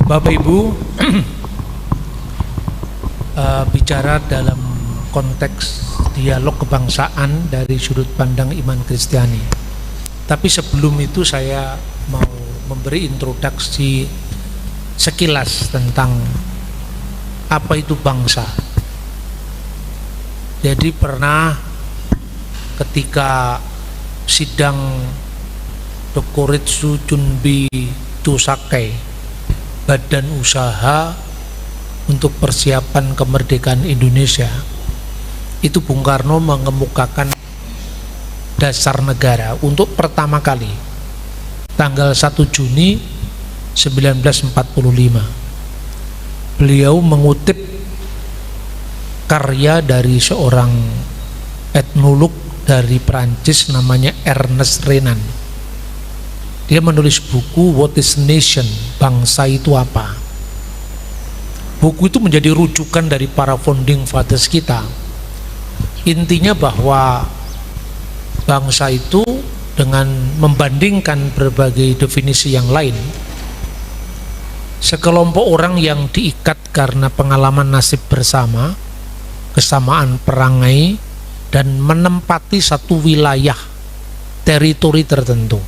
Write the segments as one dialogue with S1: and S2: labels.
S1: Bapak Ibu, bicara dalam konteks dialog kebangsaan dari sudut pandang iman Kristiani. Tapi sebelum itu saya mau memberi introduksi sekilas tentang apa itu bangsa. Jadi pernah ketika sidang Dokuritsu Chunbi Tusake, badan usaha untuk persiapan kemerdekaan Indonesia, itu Bung Karno mengemukakan dasar negara untuk pertama kali tanggal 1 Juni 1945. Beliau mengutip karya dari seorang etnolog dari Prancis namanya Ernest Renan. Dia menulis buku What is Nation? Bangsa itu apa? Buku itu menjadi rujukan dari para founding fathers kita. Intinya bahwa bangsa itu dengan membandingkan berbagai definisi yang lain, sekelompok orang yang diikat karena pengalaman nasib bersama, kesamaan perangai, dan menempati satu wilayah teritori tertentu.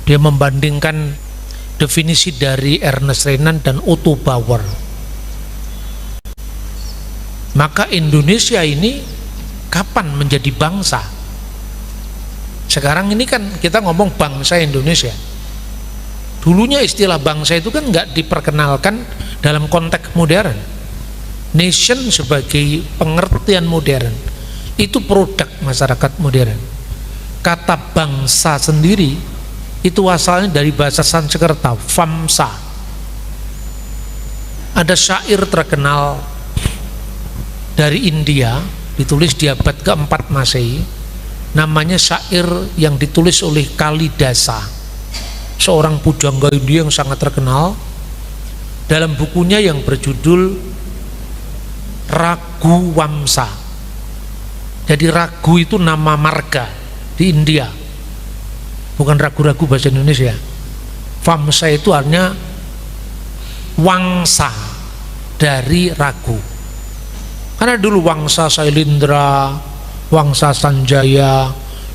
S1: Dia membandingkan definisi dari Ernest Renan dan Otto Bauer. Maka Indonesia ini kapan menjadi bangsa? Sekarang ini kan kita ngomong bangsa Indonesia. Dulunya istilah bangsa itu kan nggak diperkenalkan dalam konteks modern. Nation sebagai pengertian modern itu produk masyarakat modern. Kata bangsa sendiri itu asalnya dari bahasa Sanskerta, Vamsa. Ada syair terkenal dari India, ditulis di abad ke-4 Masehi, namanya syair yang ditulis oleh Kalidasa, seorang pujangga India yang sangat terkenal. Dalam bukunya yang berjudul Ragu Wamsa. Jadi ragu itu nama marga di India, bukan ragu-ragu bahasa Indonesia. Vamsa itu artinya wangsa dari ragu. Karena dulu wangsa Sailendra, wangsa Sanjaya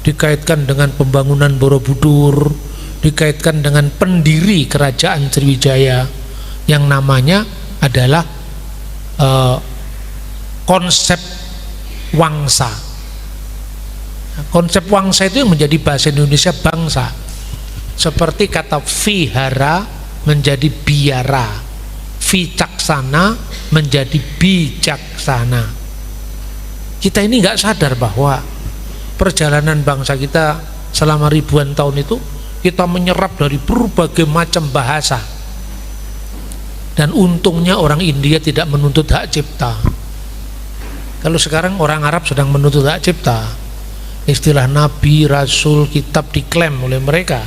S1: dikaitkan dengan pembangunan Borobudur, dikaitkan dengan pendiri kerajaan Sriwijaya yang namanya adalah konsep wangsa. Konsep wangsa itu yang menjadi bahasa Indonesia bangsa. Seperti kata vihara menjadi biara, vicaksana menjadi bijaksana. Kita ini nggak sadar bahwa perjalanan bangsa kita selama ribuan tahun itu kita menyerap dari berbagai macam bahasa. Dan untungnya orang India tidak menuntut hak cipta. Kalau sekarang orang Arab sedang menuntut hak cipta. Istilah nabi, rasul, kitab diklaim oleh mereka.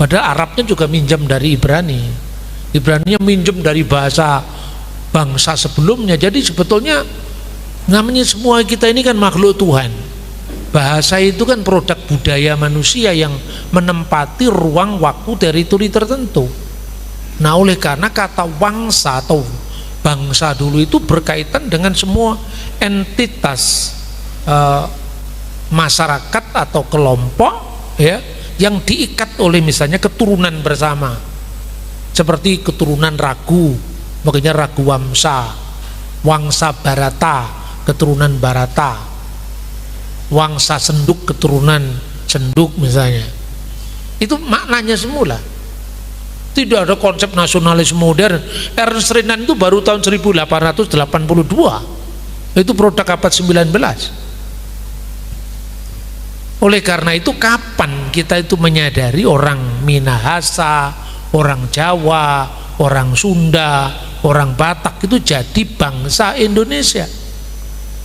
S1: Padahal Arabnya juga minjam dari Ibrani. Ibraninya minjam dari bahasa bangsa sebelumnya. Jadi sebetulnya namanya semua kita ini kan makhluk Tuhan. Bahasa itu kan produk budaya manusia yang menempati ruang waktu teritori tertentu. Nah, oleh karena kata wangsa atau bangsa dulu itu berkaitan dengan semua entitas masyarakat atau kelompok, ya, yang diikat oleh misalnya keturunan bersama, seperti keturunan Ragu, makanya Ragu Wamsa, Wangsa Barata, keturunan Barata, Wangsa Senduk, keturunan Senduk misalnya. Itu maknanya semula. Tidak ada konsep nasionalisme modern. Ernest Renan itu baru tahun 1882. Itu produk abad 19. Oleh karena itu kapan kita itu menyadari orang Minahasa, orang Jawa, orang Sunda, orang Batak itu jadi bangsa Indonesia?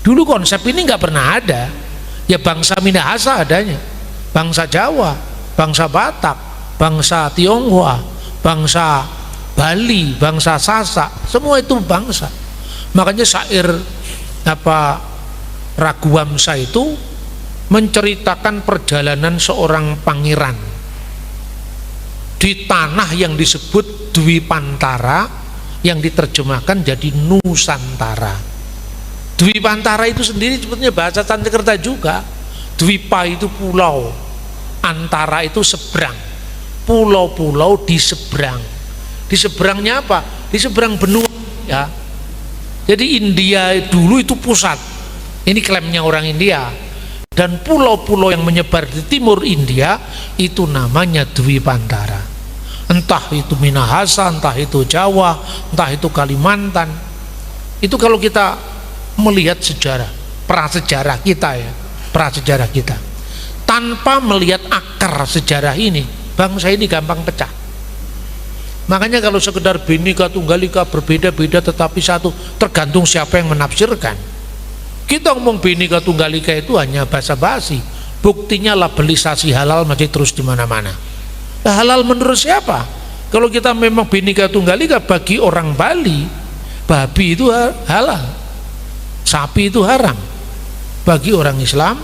S1: Dulu konsep ini nggak pernah ada. Ya bangsa Minahasa adanya, bangsa Jawa, bangsa Batak, bangsa Tionghoa, bangsa Bali, bangsa Sasak, semua itu bangsa. Makanya syair Ragu Wamsa itu menceritakan perjalanan seorang pangeran di tanah yang disebut Dwipantara, yang diterjemahkan jadi Nusantara. Dwipantara itu sendiri sebetulnya bahasa Sanskerta juga. Dwipa itu pulau, antara itu seberang, pulau-pulau di seberang. Di seberangnya apa? Di seberang benua ya. Jadi India dulu itu pusat, ini klaimnya orang India, dan pulau-pulau yang menyebar di timur India itu namanya Dwipantara. Entah itu Minahasa, entah itu Jawa, entah itu Kalimantan. Itu kalau kita melihat sejarah, prasejarah kita ya, prasejarah kita, tanpa melihat akar sejarah ini, bangsa ini gampang pecah. Makanya kalau sekedar Bhinneka Tunggal Ika berbeda-beda tetapi satu, tergantung siapa yang menafsirkan. Kita ngomong Bhinneka Tunggal Ika itu hanya basa-basi, buktinya labelisasi halal masih terus di mana-mana. Nah, halal menurut siapa? Kalau kita memang Bhinneka Tunggal Ika, bagi orang Bali babi itu halal, sapi itu haram. Bagi orang Islam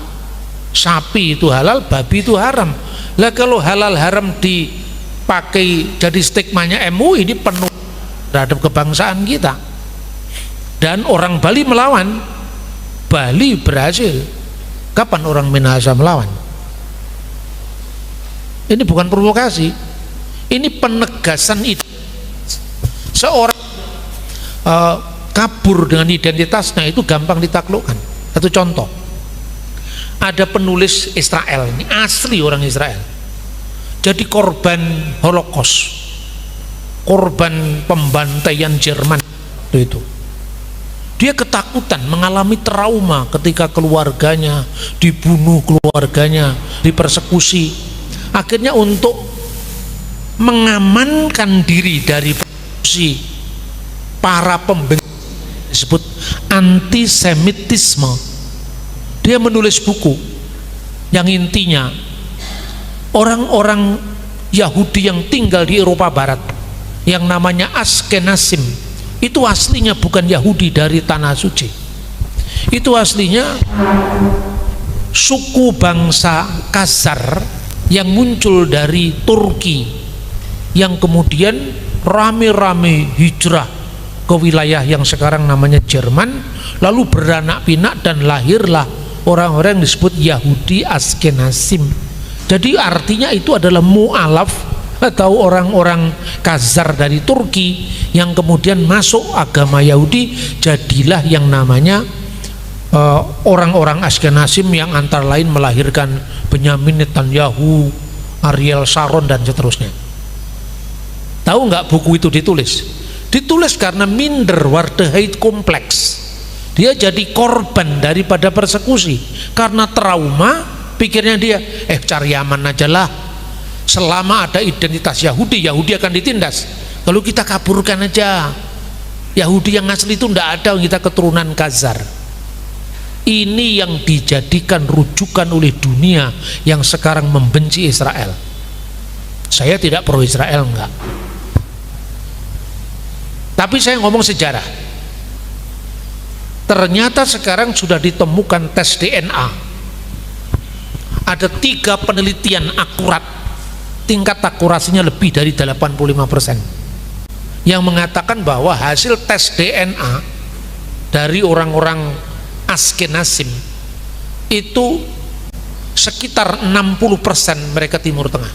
S1: sapi itu halal, babi itu haram. Lah kalau halal haram dipakai jadi stigmanya MUI, ini penuh terhadap kebangsaan kita. Dan orang Bali melawan, Bali berhasil. Kapan orang Minahasa melawan? Ini bukan provokasi, ini penegasan seorang kabur dengan identitasnya itu gampang ditaklukkan. Satu contoh, ada penulis Israel, ini asli orang Israel, jadi korban Holocaust, korban pembantaian Jerman itu. Dia ketakutan, mengalami trauma ketika keluarganya dibunuh, keluarganya dipersekusi. Akhirnya untuk mengamankan diri dari persekusi para pembenci disebut antisemitisme, dia menulis buku yang intinya orang-orang Yahudi yang tinggal di Eropa Barat yang namanya Ashkenazim itu aslinya bukan Yahudi dari Tanah Suci, itu aslinya suku bangsa Khazar yang muncul dari Turki, yang kemudian rame-rame hijrah ke wilayah yang sekarang namanya Jerman, lalu beranak pinak dan lahirlah orang-orang yang disebut Yahudi Ashkenazim. Jadi artinya itu adalah mu'alaf atau orang-orang Khazar dari Turki yang kemudian masuk agama Yahudi, jadilah yang namanya orang-orang Ashkenazim yang antara lain melahirkan Benyamin Netanyahu, Ariel Sharon dan seterusnya. Tahu nggak buku itu ditulis? Ditulis karena minder Wardehait kompleks. Dia jadi korban daripada persekusi karena trauma. Pikirnya dia cari aman aja lah, selama ada identitas Yahudi, Yahudi akan ditindas. Kalau kita kaburkan aja, Yahudi yang asli itu tidak ada, kita keturunan Khazar. Ini yang dijadikan rujukan oleh dunia yang sekarang membenci Israel. Saya tidak pro Israel, enggak, tapi saya ngomong sejarah. Ternyata sekarang sudah ditemukan tes DNA. Ada 3 penelitian akurat, tingkat akurasinya lebih dari 85%, yang mengatakan bahwa hasil tes DNA dari orang-orang Ashkenazim itu sekitar 60% mereka Timur Tengah.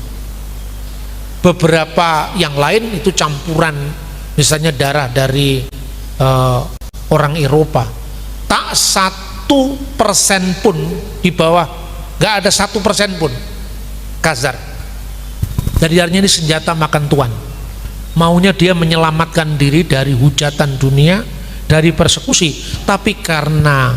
S1: Beberapa yang lain itu campuran, misalnya darah dari orang Eropa. Tak 1% pun di bawah, nggak ada 1% pun Khazar. Dari darahnya ini senjata makan tuan, maunya dia menyelamatkan diri dari hujatan dunia, dari persekusi. Tapi karena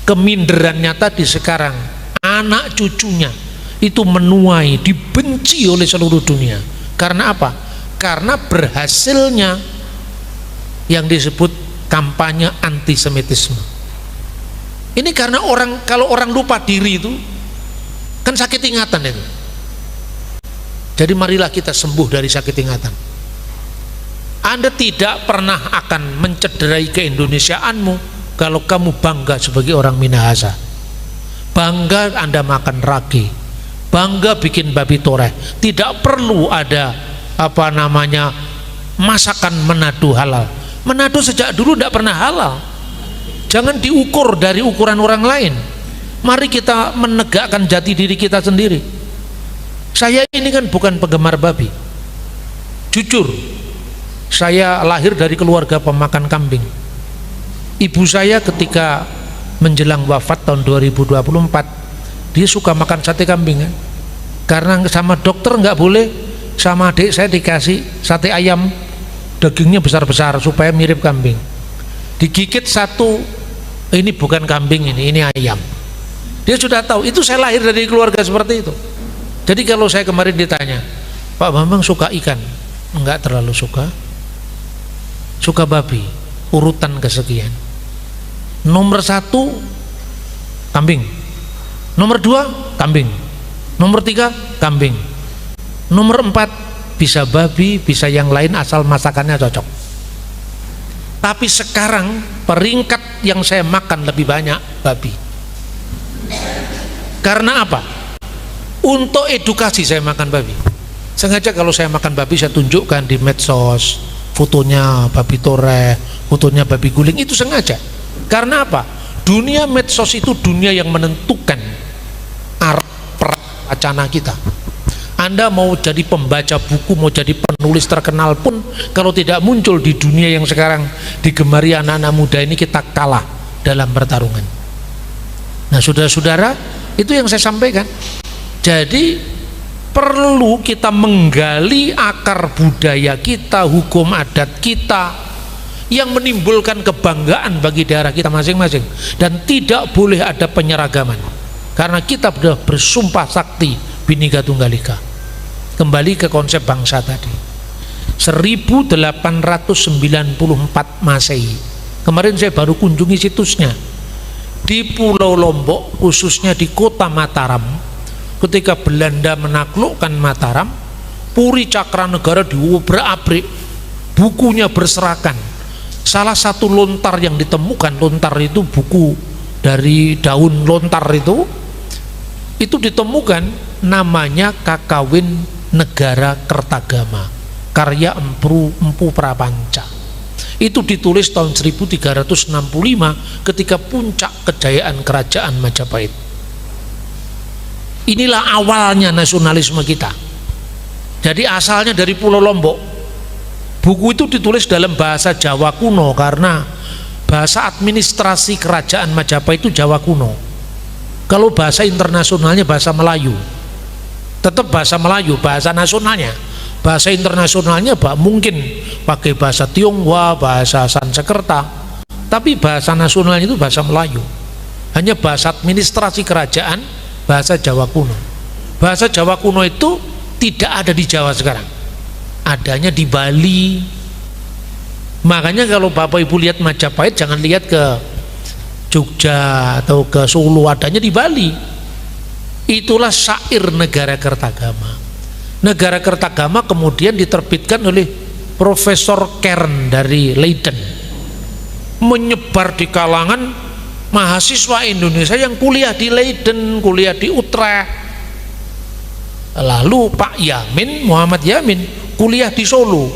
S1: keminderannya tadi, sekarang anak cucunya itu menuai, dibenci oleh seluruh dunia. Karena apa? Karena berhasilnya yang disebut kampanye antisemitisme. Ini karena kalau orang lupa diri itu kan sakit ingatan itu. Jadi marilah kita sembuh dari sakit ingatan. Anda tidak pernah akan mencederai keindonesiaanmu kalau kamu bangga sebagai orang Minahasa. Bangga Anda makan ragi, bangga bikin babi toreh. Tidak perlu ada apa namanya masakan Manado halal. Manado sejak dulu tidak pernah halal. Jangan diukur dari ukuran orang lain. Mari kita menegakkan jati diri kita sendiri. Saya ini kan bukan penggemar babi. Jujur, saya lahir dari keluarga pemakan kambing. Ibu saya ketika menjelang wafat tahun 2024, dia suka makan sate kambing kan? Karena sama dokter nggak boleh. Sama adik saya dikasih sate ayam, dagingnya besar-besar supaya mirip kambing. Digigit satu, ini bukan kambing, ini ayam. Dia sudah tahu. Itu saya lahir dari keluarga seperti itu. Jadi kalau saya kemarin ditanya, Pak Bambang suka ikan? Enggak terlalu suka. Suka babi, urutan kesekian. Nomor 1 kambing, nomor 2 kambing, nomor 3 kambing, nomor 4 bisa babi, bisa yang lain asal masakannya cocok. Tapi sekarang peringkat yang saya makan lebih banyak babi. Karena apa? Untuk edukasi saya makan babi. Sengaja kalau saya makan babi saya tunjukkan di medsos, fotonya babi toreh, fotonya babi guling, itu sengaja. Karena apa? Dunia medsos itu dunia yang menentukan arah wacana kita. Anda mau jadi pembaca buku, mau jadi penulis terkenal pun, kalau tidak muncul di dunia yang sekarang digemari anak-anak muda ini, kita kalah dalam pertarungan. Nah, saudara-saudara, itu yang saya sampaikan. Jadi perlu kita menggali akar budaya kita, hukum adat kita, yang menimbulkan kebanggaan bagi daerah kita masing-masing, dan tidak boleh ada penyeragaman, karena kita sudah bersumpah sakti Bhinneka Tunggal Ika. Kembali ke konsep bangsa tadi, 1894 Masehi, kemarin saya baru kunjungi situsnya di Pulau Lombok, khususnya di kota Mataram. Ketika Belanda menaklukkan Mataram, Puri Cakranegara diobrak-abrik, bukunya berserakan. Salah satu lontar yang ditemukan, lontar itu buku dari daun lontar itu ditemukan, namanya Kakawin Negara Kertagama, karya Empu Prapanca. Itu ditulis tahun 1365 ketika puncak kejayaan kerajaan Majapahit. Inilah awalnya nasionalisme kita. Jadi asalnya dari Pulau Lombok. Buku itu ditulis dalam bahasa Jawa kuno, karena bahasa administrasi kerajaan Majapahit itu Jawa kuno. Kalau bahasa internasionalnya bahasa Melayu, tetap bahasa Melayu, bahasa nasionalnya. Bahasa internasionalnya mungkin pakai bahasa Tionghoa, bahasa Sanskerta, tapi bahasa nasionalnya itu bahasa Melayu. Hanya bahasa administrasi kerajaan bahasa Jawa kuno. Bahasa Jawa kuno itu tidak ada di Jawa sekarang, adanya di Bali. Makanya kalau Bapak Ibu lihat Majapahit, jangan lihat ke Jogja atau ke Solo, adanya di Bali. Itulah syair Negara Kertagama. Negara Kertagama kemudian diterbitkan oleh Profesor Kern dari Leiden, menyebar di kalangan mahasiswa Indonesia yang kuliah di Leiden, kuliah di Utrecht. Lalu Pak Yamin, Muhammad Yamin, kuliah di Solo.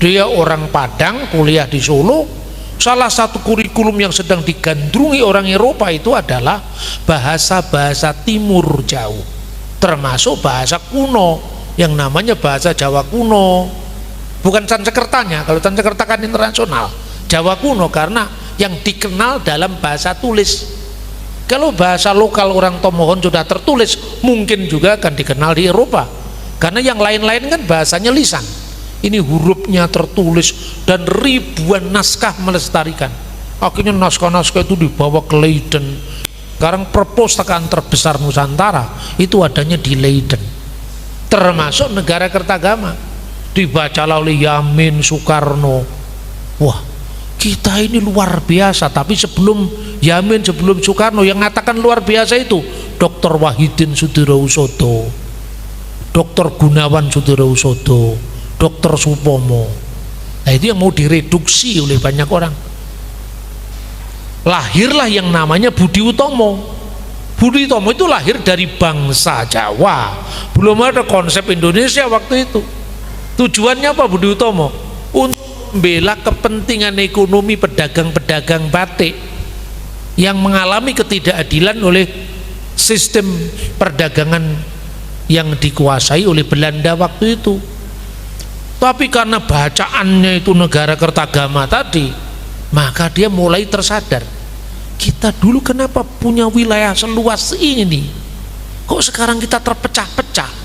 S1: Dia orang Padang, kuliah di Solo. Salah satu kurikulum yang sedang digandrungi orang Eropa itu adalah bahasa-bahasa Timur Jauh, termasuk bahasa kuno yang namanya bahasa Jawa kuno. Bukan Sanskertanya, kalau Sanskerta kan internasional. Jawa kuno karena yang dikenal dalam bahasa tulis. Kalau bahasa lokal orang Tomohon sudah tertulis, mungkin juga akan dikenal di Eropa, karena yang lain-lain kan bahasanya lisan. Ini hurufnya tertulis dan ribuan naskah melestarikan. Akhirnya naskah-naskah itu dibawa ke Leiden. Sekarang perpustakaan terbesar Nusantara itu adanya di Leiden, termasuk Negara Kertagama. Dibacalah oleh Yamin, Soekarno. Wah, kita ini luar biasa. Tapi sebelum Yamin, sebelum Soekarno, yang mengatakan luar biasa itu Dr. Wahidin Sudirohusodo, Dr. Gunawan Sudirohusodo, Dr. Supomo. Nah, itu yang mau direduksi oleh banyak orang. Lahirlah yang namanya Budi Utomo. Budi Utomo itu lahir dari bangsa Jawa. Belum ada konsep Indonesia waktu itu. Tujuannya apa Budi Utomo? Untuk membela kepentingan ekonomi pedagang-pedagang batik yang mengalami ketidakadilan oleh sistem perdagangan yang dikuasai oleh Belanda waktu itu. Tapi karena bacaannya itu negara Kertagama tadi, maka dia mulai tersadar, kita dulu kenapa punya wilayah seluas ini, kok sekarang kita terpecah-pecah?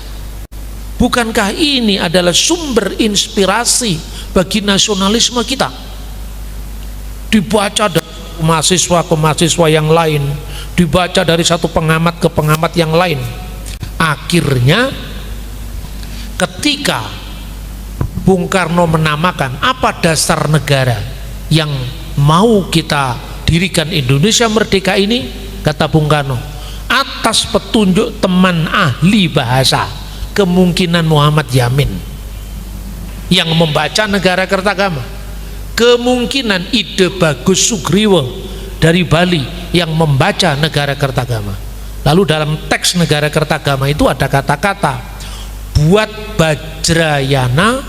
S1: Bukankah ini adalah sumber inspirasi bagi nasionalisme kita? Dibaca dari mahasiswa ke mahasiswa yang lain, dibaca dari satu pengamat ke pengamat yang lain. Akhirnya ketika Bung Karno menamakan apa dasar negara yang mau kita dirikan Indonesia merdeka ini, kata Bung Karno, atas petunjuk teman ahli bahasa kemungkinan Muhammad Yamin yang membaca negara Kertagama, kemungkinan Ide Bagus Sugriwo dari Bali yang membaca negara Kertagama. Lalu dalam teks negara Kertagama itu ada kata-kata buat Bajrayana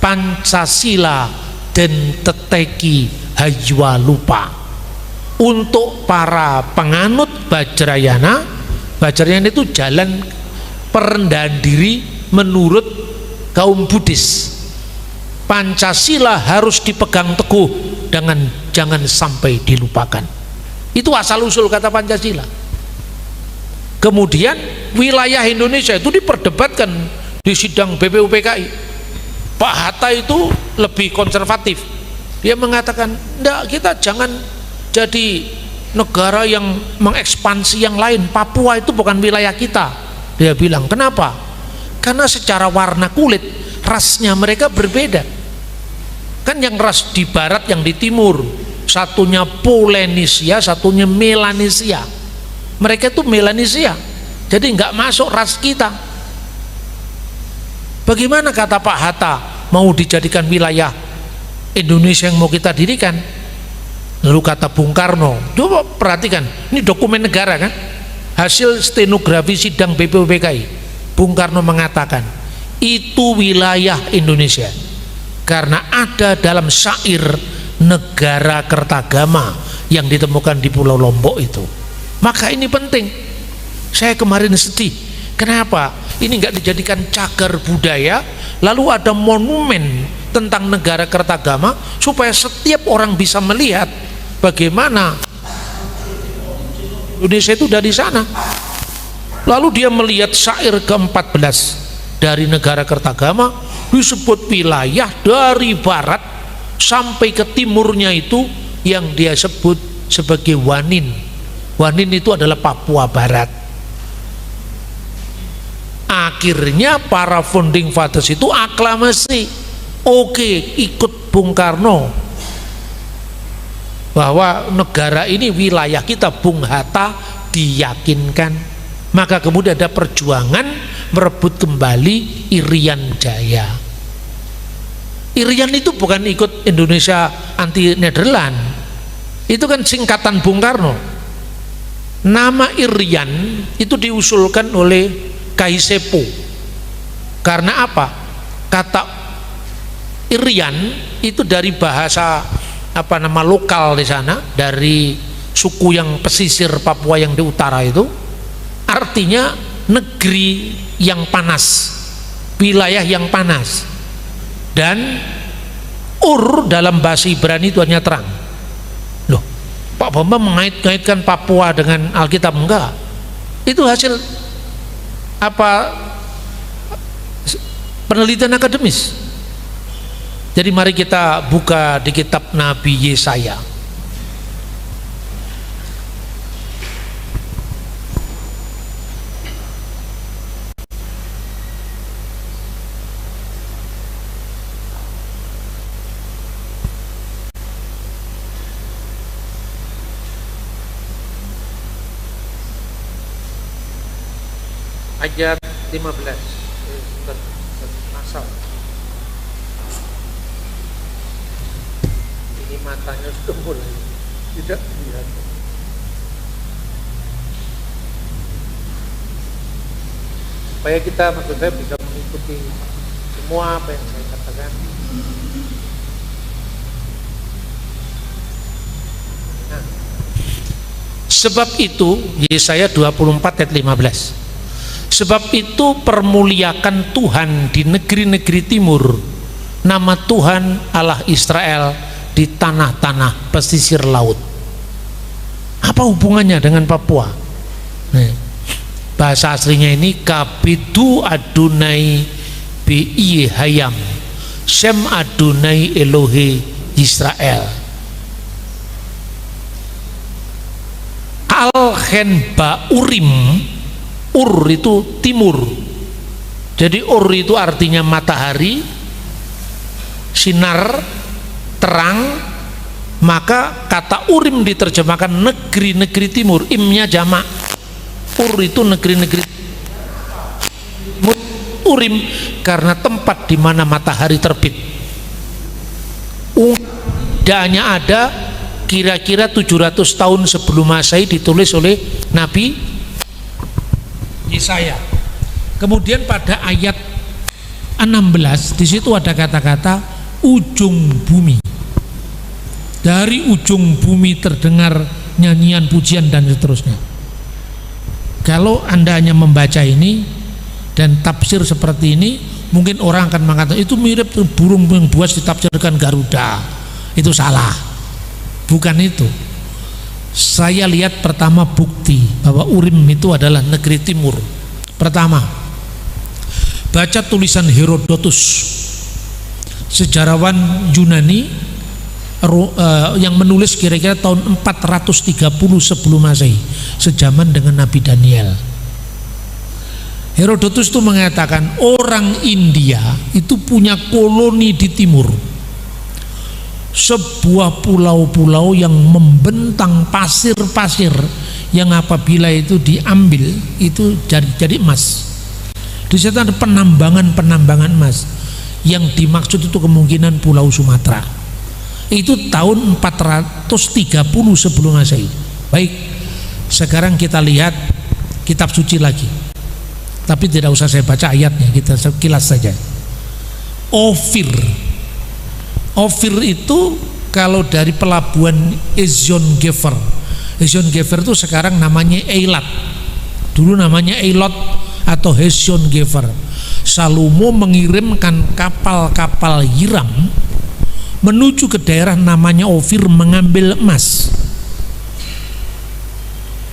S1: Pancasila dan Teteki Haywalupa. Untuk para penganut Bajrayana, Bajrayana itu jalan perendahan diri menurut kaum Buddhis. Pancasila harus dipegang teguh dengan jangan sampai dilupakan. Itu asal usul kata Pancasila. Kemudian wilayah Indonesia itu diperdebatkan di sidang BPUPKI. Pak Hatta itu lebih konservatif. Dia mengatakan, enggak, kita jangan jadi negara yang mengekspansi yang lain. Papua itu bukan wilayah kita. Dia bilang, kenapa? Karena secara warna kulit rasnya mereka berbeda. Kan yang ras di barat, yang di timur, satunya Polynesia, satunya Melanesia. Mereka itu Melanesia, jadi nggak masuk ras kita. Bagaimana kata Pak Hatta mau dijadikan wilayah Indonesia yang mau kita dirikan? Lalu kata Bung Karno, coba perhatikan, ini dokumen negara kan, hasil stenografi sidang BPUPKI. Bung Karno mengatakan itu wilayah Indonesia karena ada dalam syair negara Kertagama yang ditemukan di Pulau Lombok itu. Maka ini penting. Saya kemarin sedih, kenapa ini nggak dijadikan cagar budaya, lalu ada monumen tentang negara Kertagama supaya setiap orang bisa melihat bagaimana Indonesia itu dari sana. Lalu dia melihat syair ke-14 dari negara Kertagama, disebut wilayah dari barat sampai ke timurnya itu yang dia sebut sebagai Wanin. Wanin itu adalah Papua Barat. Akhirnya para founding fathers itu aklamasi, oke, ikut Bung Karno bahwa negara ini wilayah kita. Bung Hatta diyakinkan, maka kemudian ada perjuangan merebut kembali Irian Jaya. Irian itu bukan ikut Indonesia anti Nederland, itu kan singkatan Bung Karno. Nama Irian itu diusulkan oleh Kaisepo. Karena apa? Kata Irian itu dari bahasa apa nama lokal di sana, dari suku yang pesisir Papua yang di utara itu, artinya negeri yang panas, wilayah yang panas. Dan Ur dalam bahasa Ibrani itu hanya terang. Loh, Pak Bambang mengait-ngaitkan Papua dengan Alkitab? Enggak, itu hasil apa penelitian akademis. Jadi mari kita buka di kitab Nabi Yesaya. Ayat 15. Asal ini matanya sudah mulai tidak lihat. Supaya kita, maksud saya, bisa mengikuti semua apa yang saya katakan. Nah, sebab itu Yesaya 24 ayat 15. Sebab itu permuliakan Tuhan di negeri-negeri timur, nama Tuhan Allah Israel di tanah-tanah pesisir laut. Apa hubungannya dengan Papua? Nah, bahasa aslinya ini Kabidu Adonai Bi Hayam Shem Adonai Elohe Israel. Al-Khen Ba Urim, Ur itu timur, jadi Ur itu artinya matahari, sinar, terang. Maka kata Urim diterjemahkan negeri-negeri timur, imnya jamak. Ur itu negeri-negeri Urim karena tempat di mana matahari terbit. Ungkanya ada kira-kira 700 tahun sebelum Masehi, ditulis oleh Nabi Yesaya. Kemudian pada ayat 16 di situ ada kata-kata ujung bumi. Dari ujung bumi terdengar nyanyian pujian dan seterusnya. Kalau Anda hanya membaca ini dan tafsir seperti ini, mungkin orang akan mengatakan itu mirip burung yang buas ditafsirkan Garuda. Itu salah. Bukan itu. Saya lihat pertama bukti bahwa Urim itu adalah negeri timur. Pertama, baca tulisan Herodotus, sejarawan Yunani yang menulis kira-kira tahun 430 sebelum Masehi, sejaman dengan Nabi Daniel. Herodotus itu mengatakan orang India itu punya koloni di timur, sebuah pulau-pulau yang membentang pasir-pasir yang apabila itu diambil itu jadi emas. Di situ ada penambangan emas. Yang dimaksud itu kemungkinan Pulau Sumatera. Itu tahun 430 sebelum Masehi. Baik, sekarang kita lihat kitab suci lagi. Tapi tidak usah saya baca ayatnya, kita sekilas saja. Ofir itu kalau dari pelabuhan Ezion Geber. Ezion Geber itu sekarang namanya Eilat. Dulu namanya Eilot atau Ezion Geber. Salomo mengirimkan kapal-kapal Hiram menuju ke daerah namanya Ofir mengambil emas.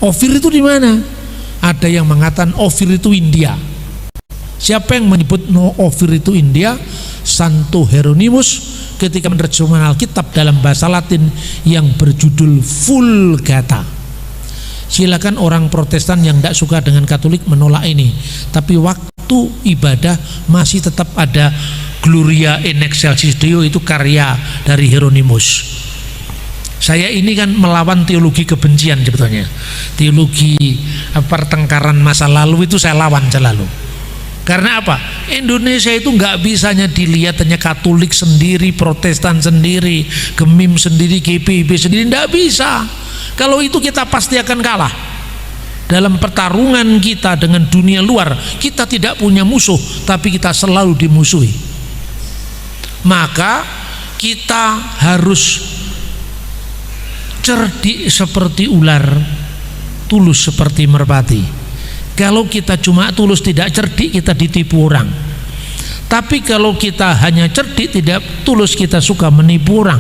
S1: Ofir itu di mana? Ada yang mengatakan Ofir itu India. Siapa yang menyebut Ofir itu India? Santo Hieronymus ketika menerjemahkan Alkitab dalam bahasa Latin yang berjudul Vulgata. Silakan orang Protestan yang tidak suka dengan Katolik menolak ini, tapi waktu ibadah masih tetap ada Gloria in Excelsis Deo, itu karya dari Hieronymus. Saya ini kan melawan teologi kebencian sebetulnya. Teologi pertengkaran masa lalu itu saya lawan selalu. Karena apa? Indonesia itu nggak bisanya dilihat hanya Katolik sendiri, Protestan sendiri, Gemim sendiri, GPIB sendiri, nggak bisa. Kalau itu kita pasti akan kalah. Dalam pertarungan kita dengan dunia luar, kita tidak punya musuh, tapi kita selalu dimusuhi. Maka kita harus cerdik seperti ular, tulus seperti merpati. Kalau kita cuma tulus tidak cerdik, kita ditipu orang. Tapi kalau kita hanya cerdik tidak tulus, kita suka menipu orang.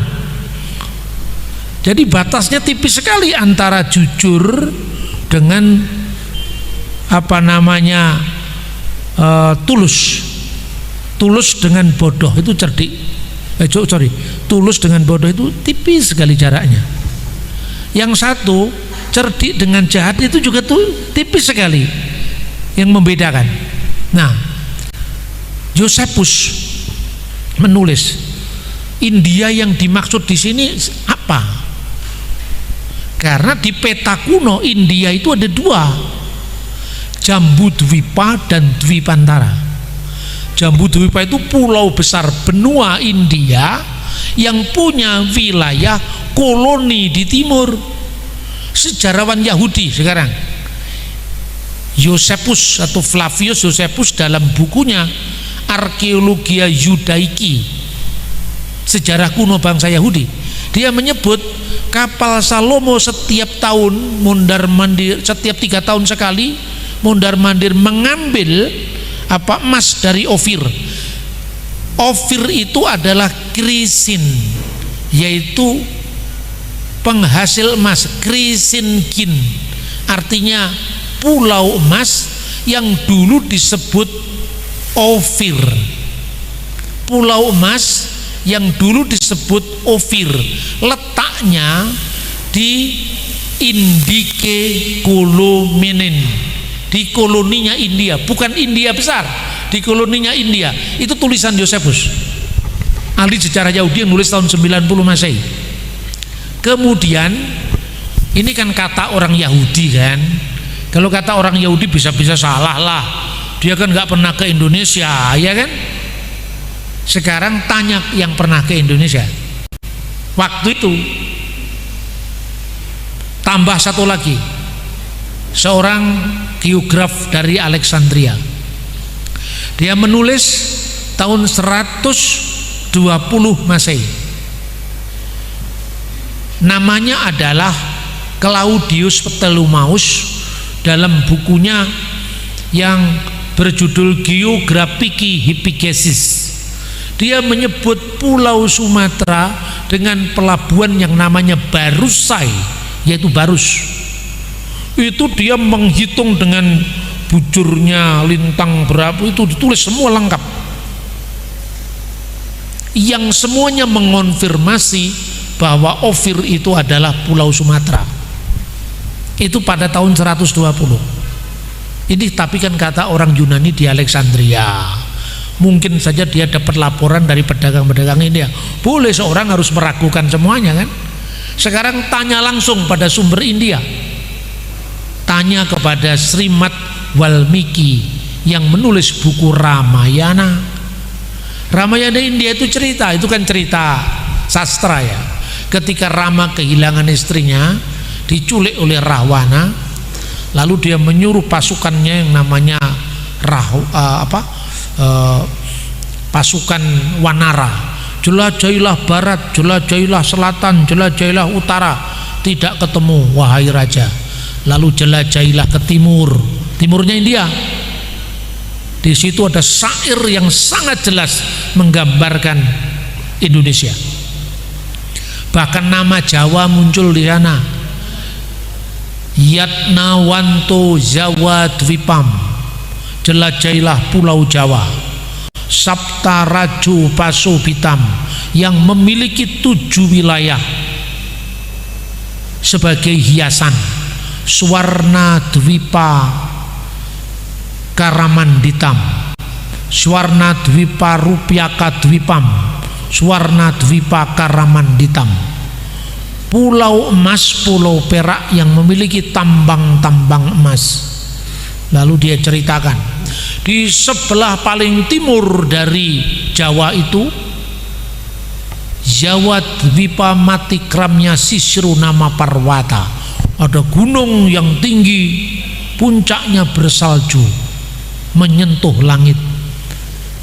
S1: Jadi batasnya tipis sekali antara jujur dengan tulus dengan bodoh itu cerdik. Tulus dengan bodoh itu tipis sekali jaraknya. Yang satu cerdik dengan jahat itu juga tuh tipis sekali yang membedakan. Nah, Josephus menulis India yang dimaksud di sini apa? Karena di peta kuno India itu ada dua, Jambudvipa dan Dwipantara. Jambudvipa itu pulau besar benua India yang punya wilayah koloni di timur. Sejarawan Yahudi sekarang Josephus atau Flavius Josephus dalam bukunya Arkeologia Yudaiki, sejarah kuno bangsa Yahudi. Dia menyebut kapal Salomo setiap tahun mondar-mandir, setiap 3 tahun sekali mondar-mandir mengambil emas dari Ofir. Ofir itu adalah krisin, yaitu penghasil emas. Krisin-kin artinya pulau emas yang dulu disebut Ofir. Pulau emas yang dulu disebut Ofir, letaknya di Indike Kolomenen, di koloninya India, bukan India besar, di koloninya India. Itu tulisan Josephus, ahli sejarah Yahudi yang nulis tahun 90 Masehi. Kemudian ini kan kata orang Yahudi kan, kalau kata orang Yahudi bisa-bisa salah lah, dia kan nggak pernah ke Indonesia, ya kan? Sekarang tanya yang pernah ke Indonesia. Waktu itu tambah satu lagi, seorang geograf dari Alexandria. Dia menulis tahun 120 Masehi. Namanya adalah Claudius Ptolemeus. Dalam bukunya yang berjudul Geographiki Hippigesis, dia menyebut Pulau Sumatera dengan pelabuhan yang namanya Barusai, yaitu Barus. Itu dia menghitung dengan bujurnya lintang berapa, itu ditulis semua lengkap, yang semuanya mengonfirmasi bahwa Ofir itu adalah Pulau Sumatera. Itu pada tahun 120. Ini tapi kan kata orang Yunani di Alexandria. Mungkin saja dia dapat laporan dari pedagang-pedagang India. Boleh seorang harus meragukan semuanya kan? Sekarang tanya langsung pada sumber India. Tanya kepada Srimad Walmiki yang menulis buku Ramayana. Ramayana India itu cerita, itu kan cerita sastra ya. Ketika Rama kehilangan istrinya, diculik oleh Rahwana, lalu dia menyuruh pasukannya yang namanya pasukan Wanara, jelajahilah barat, jelajahilah selatan, jelajahilah utara, tidak ketemu wahai raja. Lalu jelajahilah ke timur, timurnya India. Di situ ada syair yang sangat jelas menggambarkan Indonesia. Bahkan nama Jawa muncul di sana. Yatnawanto Jawa Dwipam, jelajahilah pulau Jawa. Sapta Raju Pasobitam, yang memiliki 7 wilayah sebagai hiasan. Swarna Dwipa Karamanditam, Swarna Dwipa Rupiaka Dwipam, Swarna Dwipa Karamanditam. Pulau emas, pulau perak yang memiliki tambang-tambang emas. Lalu dia ceritakan, di sebelah paling timur dari Jawa itu, Jawa Dwipa Matikramnya Sisru nama Parwata, ada gunung yang tinggi, puncaknya bersalju menyentuh langit.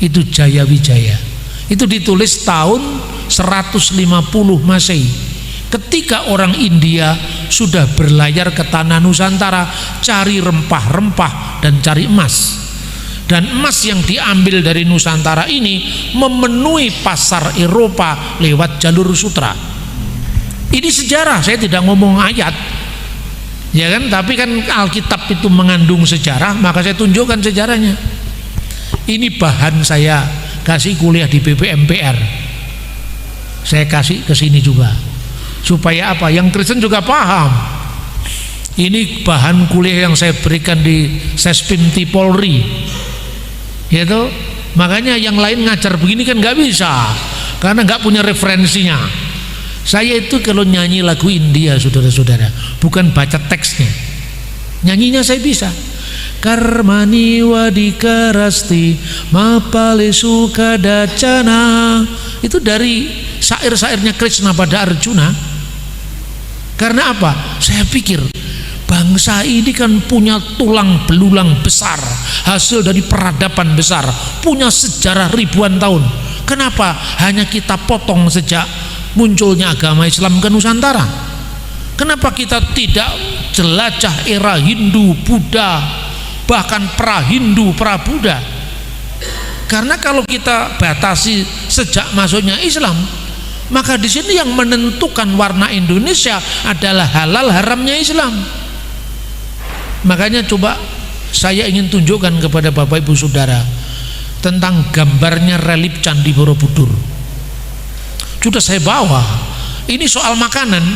S1: Itu Jayawijaya. Itu ditulis tahun 150 Masehi. Ketika orang India sudah berlayar ke tanah Nusantara cari rempah-rempah dan cari emas, dan emas yang diambil dari Nusantara ini memenuhi pasar Eropa lewat jalur sutra. Ini sejarah, saya tidak ngomong ayat ya kan, tapi kan Alkitab itu mengandung sejarah, maka saya tunjukkan sejarahnya. Ini bahan saya kasih kuliah di BPMPR, saya kasih ke sini juga. Supaya apa? Yang Kristen juga paham. Ini bahan kuliah yang saya berikan di Sespimti Polri, yaitu makanya yang lain ngajar begini kan nggak bisa, karena nggak punya referensinya. Saya itu kalau nyanyi lagu India, saudara-saudara, bukan baca teksnya, nyanyinya saya bisa. Karmani wadikarasti mapale sukadacana, itu dari syair-syairnya Krishna pada Arjuna. Karena apa? Saya pikir bangsa ini kan punya tulang belulang besar, hasil dari peradaban besar, punya sejarah ribuan tahun. Kenapa hanya kita potong sejak munculnya agama Islam ke Nusantara? Kenapa kita tidak jelajah era Hindu, Buddha, bahkan pra-Hindu, pra-Buddha? Karena kalau kita batasi sejak masuknya Islam, maka di sini yang menentukan warna Indonesia adalah halal haramnya Islam. Makanya coba saya ingin tunjukkan kepada Bapak Ibu Saudara tentang gambarnya relief Candi Borobudur. Sudah saya bawa. Ini soal makanan.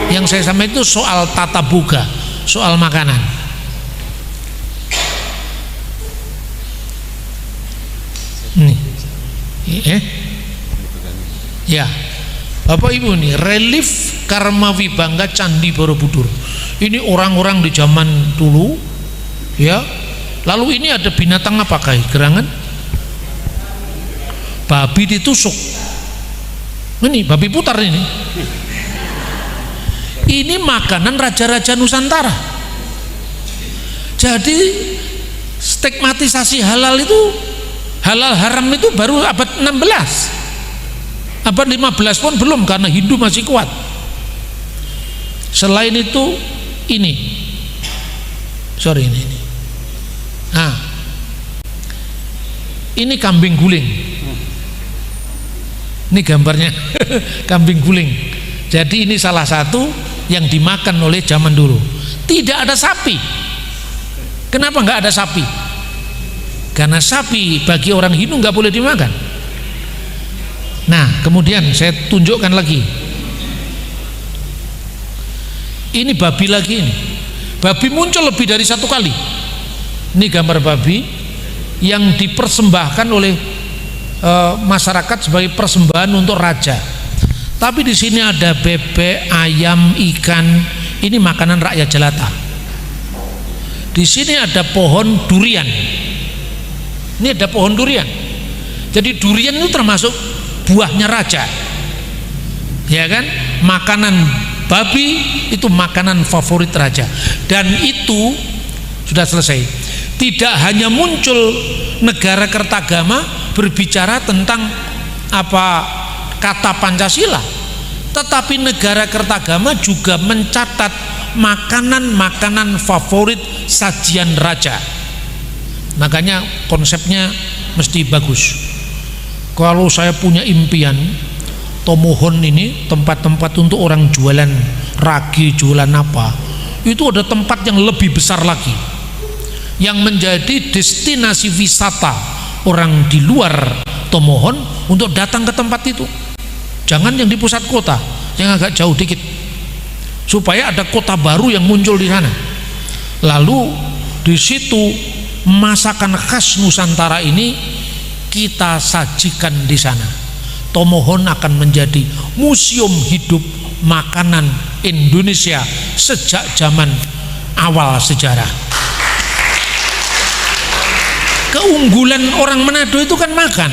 S1: Yang saya sampaikan itu soal tata boga, soal makanan. Nih. Ya. Bapak Ibu nih, relief Karma Wibangga Candi Borobudur. Ini orang-orang di zaman dulu, ya. Lalu ini ada binatang apakah? Gerangan? Babi ditusuk. Ini babi putar ini. Ini makanan raja-raja Nusantara. Jadi stigmatisasi halal itu, halal haram itu baru abad 16. Abad 15 pun belum, karena Hindu masih kuat. Selain itu ini nah, ini kambing guling. Ini gambarnya kambing guling. Jadi ini salah satu yang dimakan oleh zaman dulu. Tidak ada sapi. Kenapa nggak ada sapi? Karena sapi bagi orang Hindu nggak boleh dimakan. Nah, kemudian saya tunjukkan lagi. Ini babi lagi ini. Babi muncul lebih dari satu kali. Ini gambar babi yang dipersembahkan oleh masyarakat sebagai persembahan untuk raja. Tapi di sini ada bebek, ayam, ikan. Ini makanan rakyat jelata. Di sini ada pohon durian. Ini ada pohon durian. Jadi durian itu termasuk buahnya raja, ya kan? Makanan babi itu makanan favorit raja. Dan itu sudah selesai. Tidak hanya muncul negara Kertagama berbicara tentang apa kata Pancasila, tetapi negara Kertagama juga mencatat makanan-makanan favorit sajian raja. Makanya konsepnya mesti bagus. Kalau saya punya impian, Tomohon ini tempat-tempat untuk orang jualan ragi, jualan apa, itu ada tempat yang lebih besar lagi, yang menjadi destinasi wisata orang di luar Tomohon untuk datang ke tempat itu. Jangan yang di pusat kota, yang agak jauh dikit, supaya ada kota baru yang muncul di sana. Lalu di situ masakan khas Nusantara ini kita sajikan di sana. Tomohon akan menjadi museum hidup makanan Indonesia sejak zaman awal sejarah. Keunggulan orang Manado itu kan makan,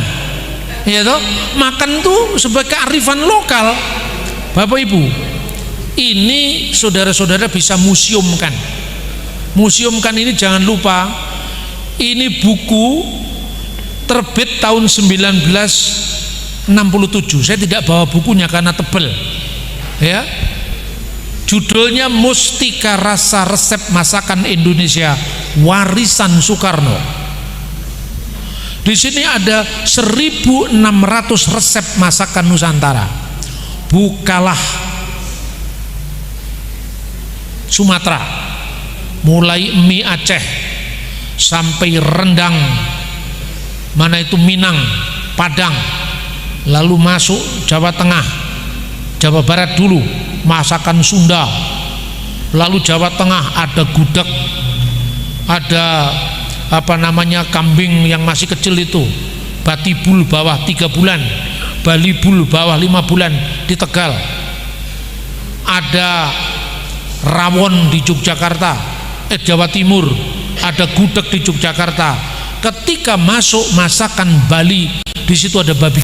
S1: ya toh? Makan tuh sebagai kearifan lokal. Bapak Ibu, ini saudara-saudara bisa museumkan. Museumkan ini, jangan lupa, ini buku terbit tahun 1967. Saya tidak bawa bukunya karena tebel, ya. Judulnya Mustika Rasa Resep Masakan Indonesia Warisan Soekarno. Di sini ada 1.600 resep masakan Nusantara. Bukalah Sumatera, mulai mie Aceh sampai rendang, mana itu Minang, Padang, lalu masuk Jawa Tengah, Jawa Barat dulu masakan Sunda, lalu Jawa Tengah ada gudeg, ada apa namanya kambing yang masih kecil itu, Batibul bawah 3 bulan, Balibul bawah 5 bulan di Tegal, ada rawon di Yogyakarta, Jawa Timur, ada gudeg di Yogyakarta. Ketika masuk masakan Bali, di situ ada babi.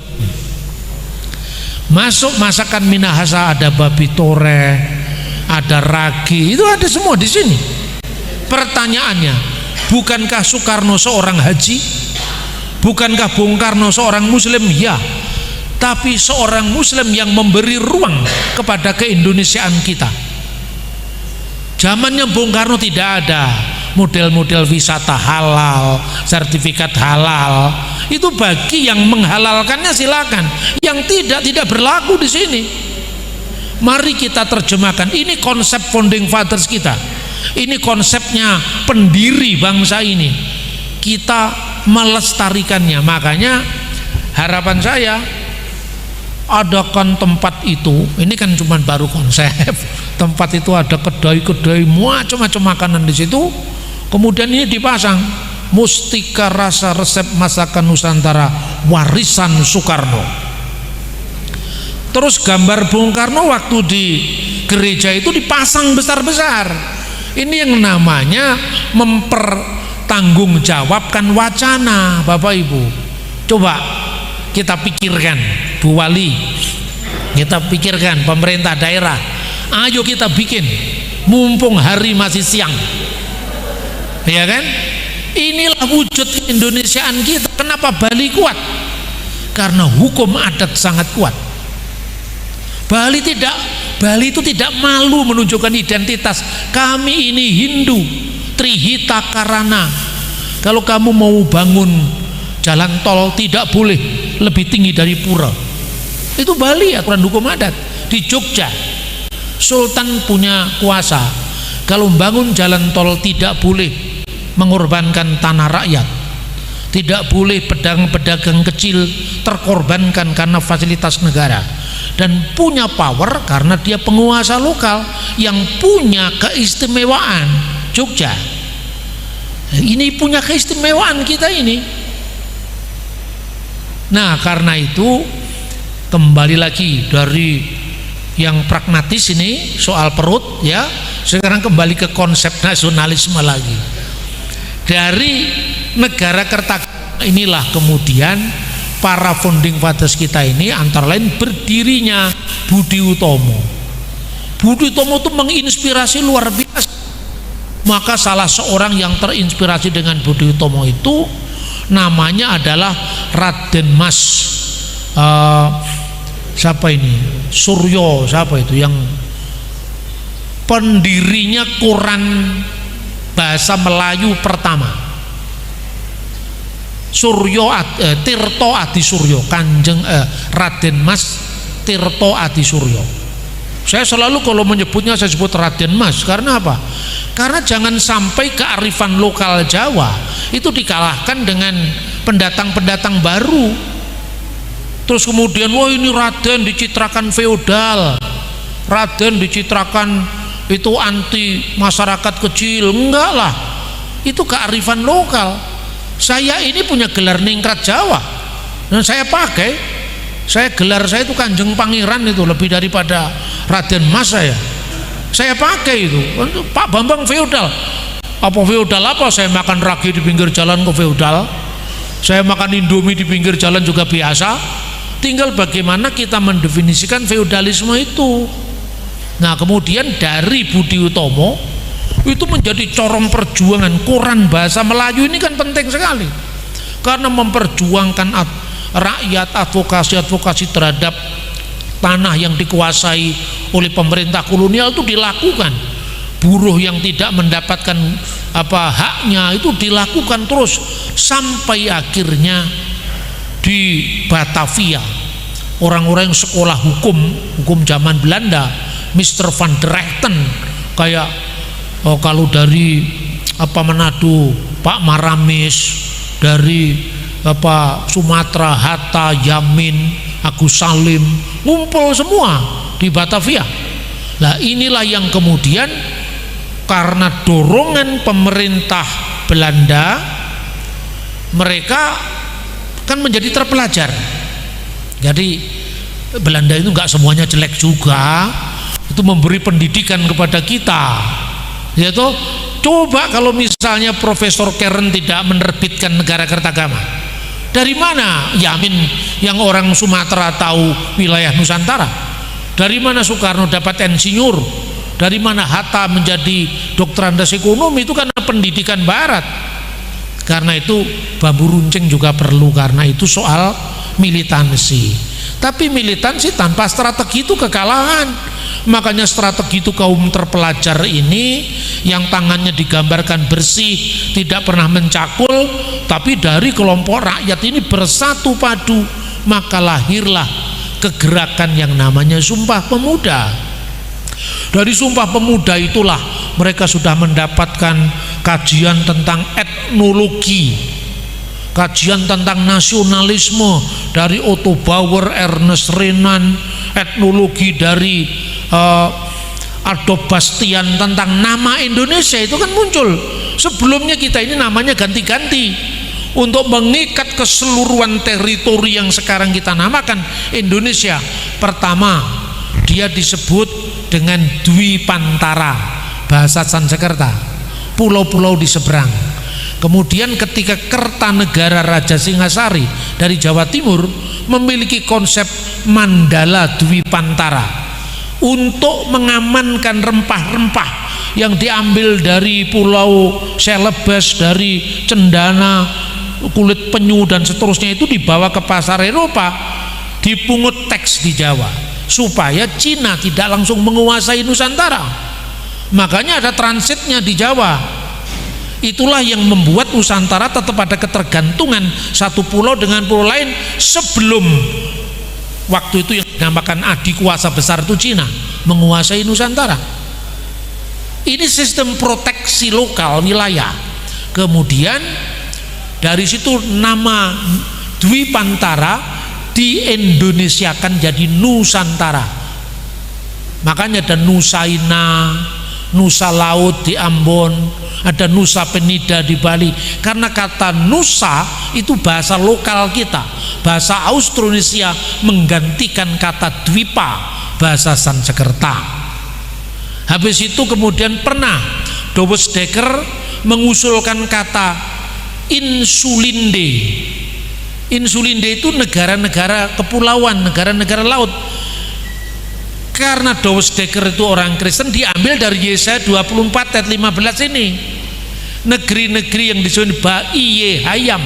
S1: Masuk masakan Minahasa ada babi tore, ada Ragi, itu ada semua di sini. Pertanyaannya, bukankah Soekarno seorang haji? Bukankah Bung Karno seorang muslim? Ya, tapi seorang muslim yang memberi ruang kepada keindonesiaan kita. Zamannya Bung Karno tidak ada model-model wisata halal, sertifikat halal. Itu bagi yang menghalalkannya silakan, yang tidak berlaku di sini. Mari kita terjemahkan. Ini konsep founding fathers kita. Ini konsepnya pendiri bangsa ini. Kita melestarikannya. Makanya harapan saya, adakan tempat itu. Ini kan cuma baru konsep. Tempat itu ada kedai-kedai macam-macam makanan di situ. Kemudian ini dipasang Mustika Rasa Resep Masakan Nusantara Warisan Soekarno. Terus gambar Bung Karno waktu di gereja itu dipasang besar-besar. Ini yang namanya mempertanggungjawabkan wacana, Bapak Ibu. Coba kita pikirkan, Bu Wali, kita pikirkan pemerintah daerah, ayo kita bikin, mumpung hari masih siang, ya kan? Inilah wujud keindonesiaan kita. Kenapa Bali kuat? Karena hukum adat sangat kuat. Bali itu tidak malu menunjukkan identitas. Kami ini Hindu, Trihita Karana. Kalau kamu mau bangun jalan tol tidak boleh lebih tinggi dari pura. Itu Bali aturan hukum adat. Di Jogja, Sultan punya kuasa. Kalau bangun jalan tol tidak boleh mengorbankan tanah rakyat. Tidak boleh pedagang-pedagang kecil terkorbankan karena fasilitas negara. Dan punya power karena dia penguasa lokal yang punya keistimewaan. Jogja ini punya keistimewaan kita ini. Nah, karena itu kembali lagi dari yang pragmatis ini soal perut, ya. Sekarang kembali ke konsep nasionalisme lagi. Dari negara Kertagaraan inilah kemudian para founding fathers kita ini antara lain berdirinya Budi Utomo. Budi Utomo itu menginspirasi luar biasa. Maka salah seorang yang terinspirasi dengan Budi Utomo itu namanya adalah Raden Mas siapa ini? Suryo, siapa itu yang pendirinya koran bahasa Melayu pertama. Tirto Adi Suryo, Raden Mas Tirto Adi Suryo. Saya selalu kalau menyebutnya saya sebut Raden Mas. Karena apa? Karena jangan sampai kearifan lokal Jawa itu dikalahkan dengan pendatang-pendatang baru. Terus kemudian, wah ini Raden dicitrakan feodal, Raden dicitrakan itu anti masyarakat kecil. Enggak lah, itu kearifan lokal. Saya ini punya gelar ningrat Jawa dan saya pakai. Gelar saya itu Kanjeng Pangeran, itu lebih daripada Raden Mas saya pakai itu. Pak Bambang feodal. Apa feodal apa? Saya makan ragi di pinggir jalan kok feodal. Saya makan indomie di pinggir jalan juga biasa. Tinggal bagaimana kita mendefinisikan feodalisme itu. Nah, kemudian dari Budi Utomo itu menjadi corong perjuangan. Koran bahasa Melayu ini kan penting sekali karena memperjuangkan rakyat, advokasi terhadap tanah yang dikuasai oleh pemerintah kolonial itu dilakukan. Buruh yang tidak mendapatkan haknya itu dilakukan terus sampai akhirnya di Batavia orang-orang yang sekolah hukum zaman Belanda, Mr. van der Rechten, kayak kalau dari Manado Pak Maramis, dari Sumatera Hatta, Yamin, Agus Salim, ngumpul semua di Batavia. Nah, inilah yang kemudian karena dorongan pemerintah Belanda, mereka kan menjadi terpelajar. Jadi Belanda itu nggak semuanya jelek juga, itu memberi pendidikan kepada kita. Yaitu coba kalau misalnya Profesor Keren tidak menerbitkan Negara Kertagama, dari mana Yamin yang orang Sumatera tahu wilayah Nusantara? Dari mana Soekarno dapat insinyur? Dari mana Hatta menjadi dokter andas ekonomi? Itu karena pendidikan barat. Karena itu bambu runcing juga perlu, karena itu soal militansi. Tapi militansi tanpa strategi itu kekalahan. Makanya strategi itu kaum terpelajar ini yang tangannya digambarkan bersih, tidak pernah mencakul, tapi dari kelompok rakyat ini bersatu padu, maka lahirlah kegerakan yang namanya Sumpah Pemuda. Dari Sumpah Pemuda itulah mereka sudah mendapatkan kajian tentang etnologi, kajian tentang nasionalisme dari Otto Bauer, Ernest Renan, etnologi dari Adolf Bastian tentang nama Indonesia itu kan muncul. Sebelumnya kita ini namanya ganti-ganti untuk mengikat keseluruhan teritori yang sekarang kita namakan Indonesia. Pertama, dia disebut dengan Dwi Pantara, bahasa Sanskerta, pulau-pulau di seberang. Kemudian ketika Kertanegara Raja Singasari dari Jawa Timur memiliki konsep Mandala Dwi Pantara untuk mengamankan rempah-rempah yang diambil dari Pulau Celebes, dari cendana, kulit penyu dan seterusnya, itu dibawa ke pasar Eropa, dipungut teks di Jawa supaya Cina tidak langsung menguasai Nusantara. Makanya ada transitnya di Jawa. Itulah yang membuat Nusantara tetap ada ketergantungan satu pulau dengan pulau lain sebelum waktu itu yang dinamakan adik kuasa besar itu Cina menguasai Nusantara. Ini sistem proteksi lokal wilayah. Kemudian dari situ nama Dwi Pantara diindonesiakan jadi Nusantara. Makanya ada Nusaina, Nusa Laut di Ambon, ada Nusa Penida di Bali. Karena kata Nusa itu bahasa lokal kita, bahasa Austronesia menggantikan kata Dwipa, bahasa Sanskerta. Habis itu kemudian pernah Dowes Dekker mengusulkan kata Insulinde. Insulinde itu negara-negara kepulauan, negara-negara laut. Karena Dowes Dekker itu orang Kristen, diambil dari Yesaya 24 ayat 15 ini. Negeri-negeri yang disebut Ba'iye Hayam,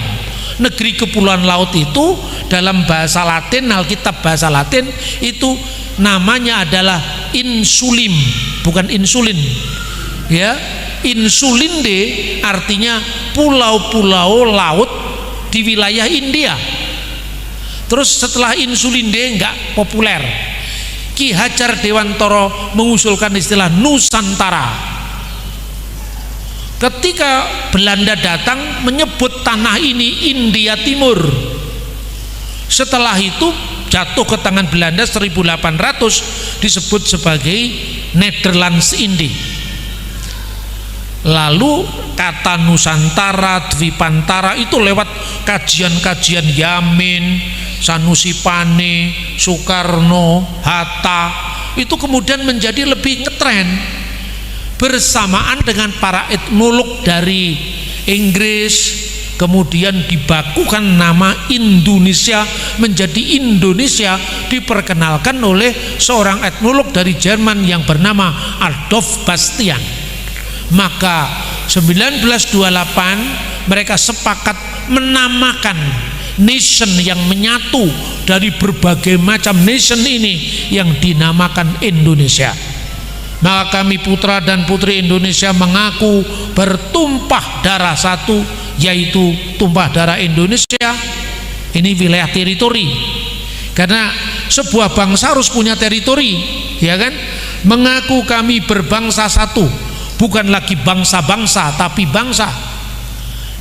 S1: negeri kepulauan laut itu dalam bahasa Latin, Alkitab bahasa Latin itu namanya adalah insulim, bukan insulin. Ya, Insulinde artinya pulau-pulau laut di wilayah India. Terus setelah Insulinde enggak populer, Ki Hajar Dewantara mengusulkan istilah Nusantara. Ketika Belanda datang menyebut tanah ini India Timur. Setelah itu jatuh ke tangan Belanda 1800 disebut sebagai Nederlands Indie. Lalu kata Nusantara, Dwipantara itu lewat kajian-kajian Yamin, Sanusi Pane, Soekarno, Hatta, itu kemudian menjadi lebih ngetren bersamaan dengan para etnolog dari Inggris. Kemudian dibakukan nama Indonesia menjadi Indonesia, diperkenalkan oleh seorang etnolog dari Jerman yang bernama Adolf Bastian. Maka 1928 mereka sepakat menamakan nation yang menyatu dari berbagai macam nation ini yang dinamakan Indonesia. Maka kami putra dan putri Indonesia mengaku bertumpah darah satu, yaitu tumpah darah Indonesia. Ini wilayah teritori, karena sebuah bangsa harus punya teritori, ya kan? Mengaku kami berbangsa satu, bukan lagi bangsa-bangsa tapi bangsa.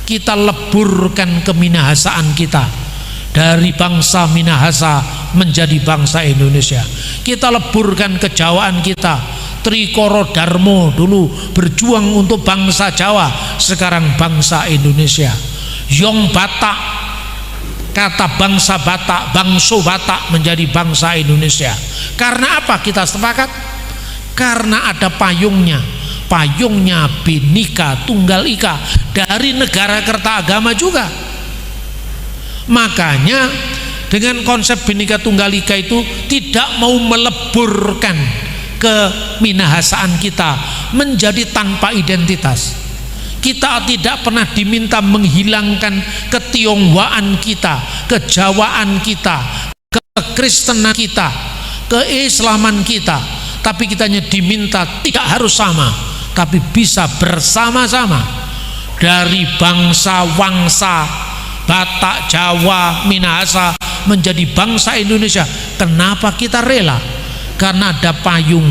S1: Kita leburkan keminahasaan kita dari bangsa Minahasa menjadi bangsa Indonesia. Kita leburkan kejawaan kita. Trikoro Darmo dulu berjuang untuk bangsa Jawa, sekarang bangsa Indonesia. Yong Batak, kata bangsa Batak, bangso Batak menjadi bangsa Indonesia. Karena apa kita sepakat? Karena ada payungnya, payungnya Bhinneka Tunggal Ika dari negara Kertagama juga. Makanya dengan konsep Bhinneka Tunggal Ika itu tidak mau meleburkan keminahasaan kita menjadi tanpa identitas. Kita tidak pernah diminta menghilangkan ketionghoaan kita, kejawaan kita, kekristenan kita, keislaman kita, tapi kita hanya diminta tidak harus sama, tapi bisa bersama-sama dari bangsa-wangsa Batak, Jawa, Minahasa menjadi bangsa Indonesia. Kenapa kita rela? Karena ada payung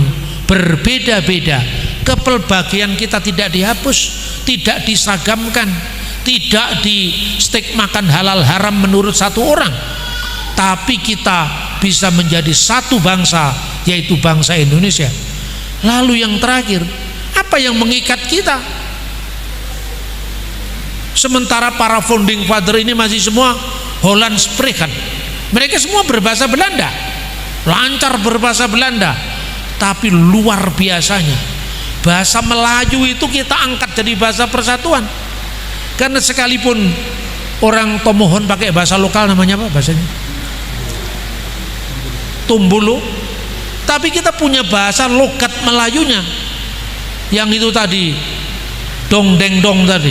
S1: berbeda-beda. Kepelbagaian kita tidak dihapus, tidak diseragamkan, tidak di stigmakan halal haram menurut satu orang, tapi kita bisa menjadi satu bangsa, yaitu bangsa Indonesia. Lalu yang terakhir, apa yang mengikat kita? Sementara para founding father ini masih semua Holland spreken, mereka semua berbahasa Belanda, lancar berbahasa Belanda, tapi luar biasanya bahasa Melayu itu kita angkat jadi bahasa persatuan. Karena sekalipun orang Tomohon pakai bahasa lokal, namanya apa bahasanya? Tumbulu. Tapi kita punya bahasa logat Melayunya, yang itu tadi dong deng dong tadi,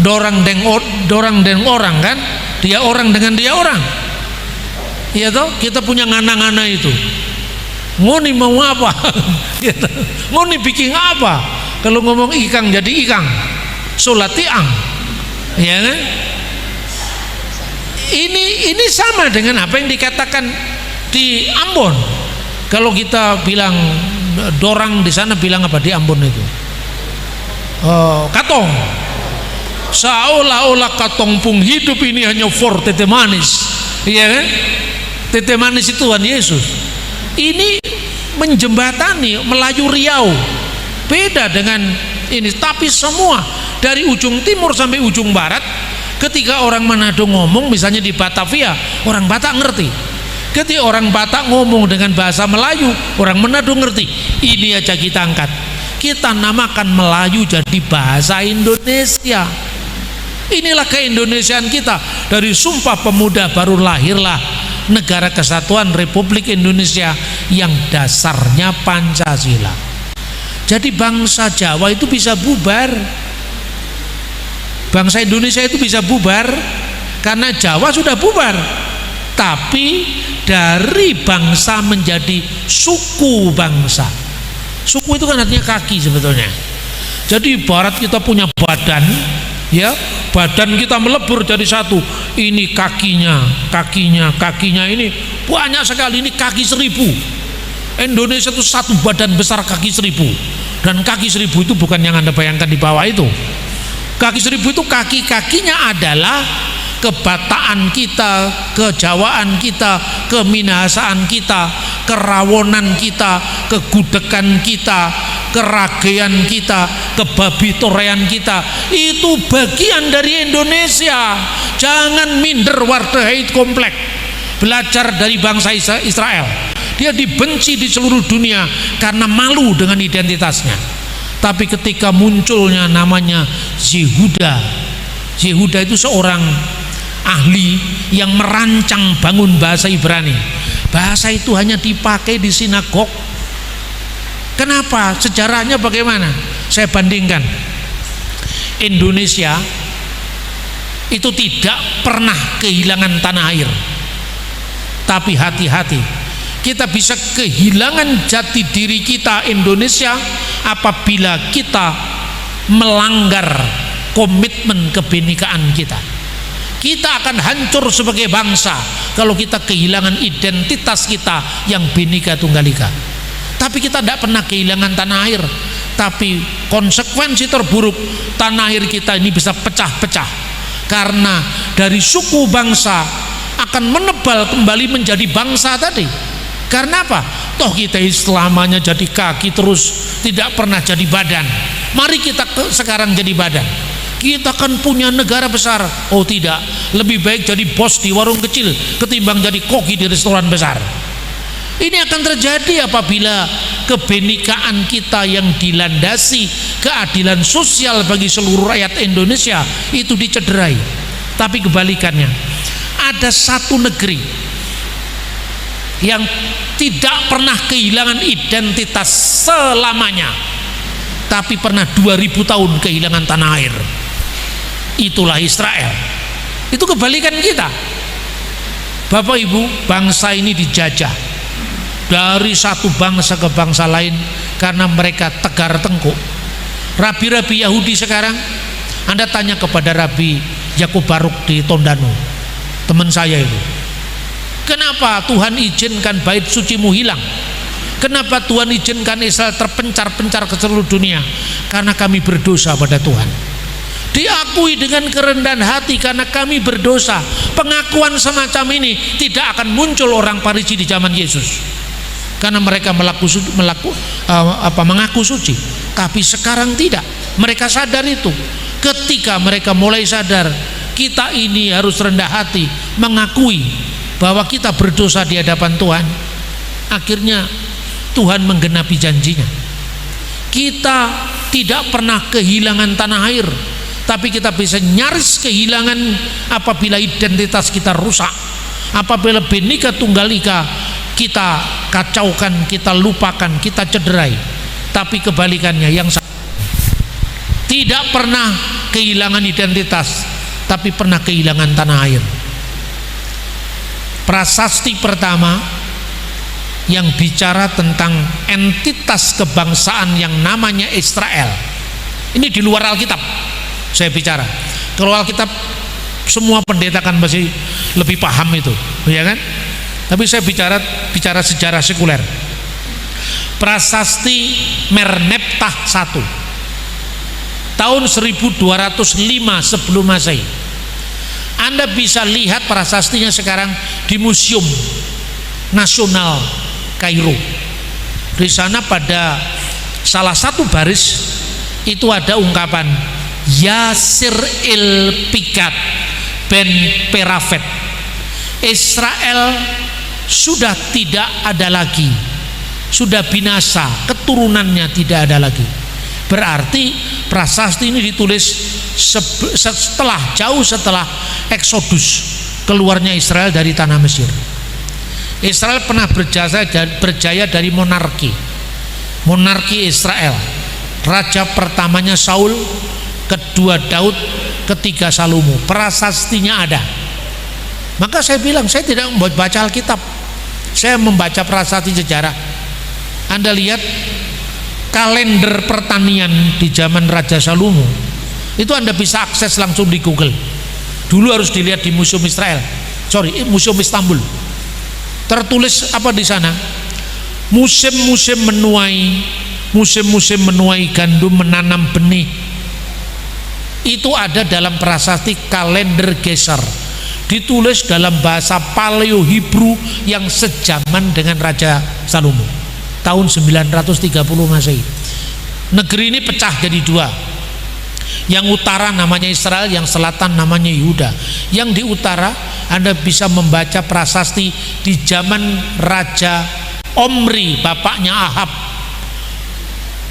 S1: dorang deng orang kan, dia orang dengan dia orang. Iya toh, kita punya ngana-ngana itu. Ngoni mau apa? Ngoni bikin apa? Kalau ngomong ikang jadi ikang, sholat tiang, ya kan? Ini sama dengan apa yang dikatakan di Ambon. Kalau kita bilang dorang di sana bilang apa di Ambon itu? Katong. Seolah-olah katong pun hidup ini hanya for tete manis, iya kan? Tete manis itu Tuhan Yesus. Ini menjembatani Melayu Riau, beda dengan ini. Tapi semua dari ujung timur sampai ujung barat, ketika orang Manado ngomong misalnya di Batavia, orang Batak ngerti. Ketika orang Batak ngomong dengan bahasa Melayu, orang Manado ngerti. Ini aja kita angkat, kita namakan Melayu jadi bahasa Indonesia. Inilah keindonesiaan kita. Dari Sumpah Pemuda baru lahirlah Negara Kesatuan Republik Indonesia yang dasarnya Pancasila. Jadi bangsa Jawa itu bisa bubar, bangsa Indonesia itu bisa bubar karena Jawa sudah bubar. Tapi dari bangsa menjadi suku bangsa. Suku itu kan artinya kaki sebetulnya. Jadi ibarat kita punya badan, ya, badan kita melebur jadi satu. Ini kakinya ini banyak sekali. Ini kaki 1000. Indonesia itu satu badan besar kaki 1000. Dan kaki 1000 itu bukan yang Anda bayangkan di bawah itu. Kaki 1000 itu kaki-kakinya adalah kebataan kita, kejawaan kita, keminahasaan kita, kerawonan kita, kegudekan kita, keragean kita, kebabitorean kita. Itu bagian dari Indonesia. Jangan minder, Wardaheit komplek. Belajar dari bangsa Israel. Dia dibenci di seluruh dunia karena malu dengan identitasnya. Tapi ketika munculnya namanya Yehuda, Yehuda itu seorang ahli yang merancang bangun bahasa Ibrani. Bahasa itu hanya dipakai di sinagog. Kenapa? Sejarahnya bagaimana? Saya bandingkan. Indonesia itu tidak pernah kehilangan tanah air. Tapi hati-hati, kita bisa kehilangan jati diri kita Indonesia apabila kita melanggar komitmen kebinekaan kita. Kita akan hancur sebagai bangsa kalau kita kehilangan identitas kita yang Bhinneka Tunggal Ika. Tapi kita tidak pernah kehilangan tanah air. Tapi konsekuensi terburuk, tanah air kita ini bisa pecah-pecah karena dari suku bangsa akan menebal kembali menjadi bangsa tadi. Karena apa? Toh kita selamanya jadi kaki terus, tidak pernah jadi badan. Mari kita sekarang jadi badan. Kita kan punya negara besar. Oh tidak, lebih baik jadi bos di warung kecil ketimbang jadi koki di restoran besar. Ini akan terjadi apabila kebinekaan kita yang dilandasi keadilan sosial bagi seluruh rakyat Indonesia itu dicederai. Tapi kebalikannya, ada satu negeri yang tidak pernah kehilangan identitas selamanya, tapi pernah 2000 tahun kehilangan tanah air. Itulah Israel. Itu kebalikan kita. Bapak Ibu, bangsa ini dijajah dari satu bangsa ke bangsa lain karena mereka tegar tengkuk. Rabi-rabi Yahudi sekarang, Anda tanya kepada Rabi Yakub Baruk di Tondano, teman saya itu, kenapa Tuhan izinkan bait sucimu hilang? Kenapa Tuhan izinkan Israel terpencar-pencar ke seluruh dunia? Karena kami berdosa pada Tuhan. Diakui dengan kerendahan hati karena kami berdosa. Pengakuan semacam ini tidak akan muncul orang Farisi di zaman Yesus, karena mereka mengaku suci. Tapi sekarang tidak. Mereka sadar itu. Ketika mereka mulai sadar, kita ini harus rendah hati, mengakui bahwa kita berdosa di hadapan Tuhan. Akhirnya Tuhan menggenapi janjinya. Kita tidak pernah kehilangan tanah air, tapi kita bisa nyaris kehilangan apabila identitas kita rusak, apabila Bhinneka Tunggal Ika kita kacaukan, kita lupakan, kita cederai. Tapi kebalikannya, yang tidak pernah kehilangan identitas, tapi pernah kehilangan tanah air. Prasasti pertama yang bicara tentang entitas kebangsaan yang namanya Israel, ini di luar Alkitab saya bicara. Kalau Alkitab semua pendeta kan masih lebih paham itu, ya kan? Tapi saya bicara sejarah sekuler. Prasasti Merneptah I tahun 1205 sebelum Masehi. Anda bisa lihat prasastinya sekarang di Museum Nasional Kairo. Di sana pada salah satu baris itu ada ungkapan Yasir il Pikat ben Perafet. Israel sudah tidak ada lagi, sudah binasa, keturunannya tidak ada lagi. Berarti prasasti ini ditulis jauh setelah Eksodus, keluarnya Israel dari tanah Mesir. Israel pernah berjaya dari monarki Israel. Raja pertamanya Saul, kedua Daud, ketiga Salomo. Prasastinya ada. Maka saya bilang, saya tidak membaca Alkitab, saya membaca prasasti sejarah. Anda lihat kalender pertanian di zaman Raja Salomo, itu Anda bisa akses langsung di Google. Dulu harus dilihat di Museum Museum Istanbul. Tertulis apa di sana? Musim-musim menuai gandum, menanam benih. Itu ada dalam prasasti kalender Geser, ditulis dalam bahasa Paleo Hebrew yang sejaman dengan Raja Salomo tahun 930 Masehi. Negeri ini pecah jadi dua. Yang utara namanya Israel, yang selatan namanya Yehuda. Yang di utara Anda bisa membaca prasasti di zaman Raja Omri, bapaknya Ahab.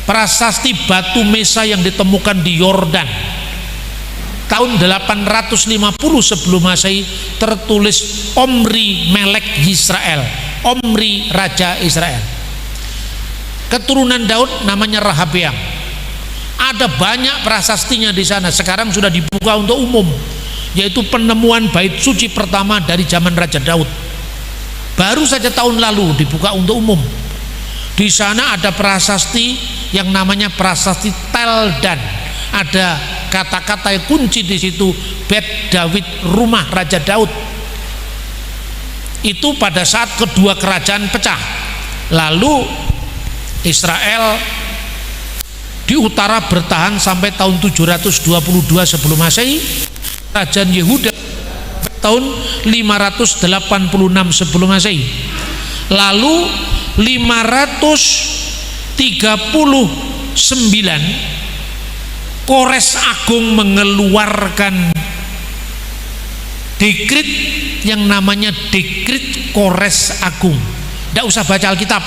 S1: Prasasti batu Mesa yang ditemukan di Yordan tahun 850 sebelum Masehi, tertulis Omri Melek Israel, Omri Raja Israel. Keturunan Daud namanya Rahabeam. Ada banyak prasastinya di sana. Sekarang sudah dibuka untuk umum, yaitu penemuan bait suci pertama dari zaman Raja Daud. Baru saja tahun lalu dibuka untuk umum. Di sana ada prasasti yang namanya prasasti Teldan. Ada kata-kata yang kunci di situ, Bet David, rumah Raja Daud. Itu pada saat kedua kerajaan pecah. Lalu Israel di utara bertahan sampai tahun 722 sebelum Masehi. Kerajaan Yehuda tahun 586 sebelum Masehi. Lalu 539 Kores Agung mengeluarkan dekrit yang namanya dekrit Kores Agung. Tidak usah baca Alkitab,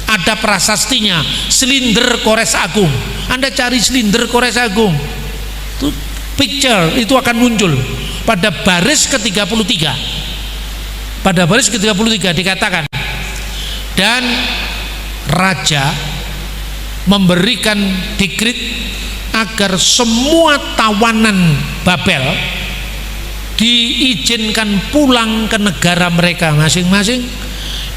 S1: ada prasastinya, silinder Kores Agung. Anda cari silinder Kores Agung, itu picture itu akan muncul pada baris ke-33. Pada baris ke-33 dikatakan, dan raja memberikan dekrit agar semua tawanan Babel diizinkan pulang ke negara mereka masing-masing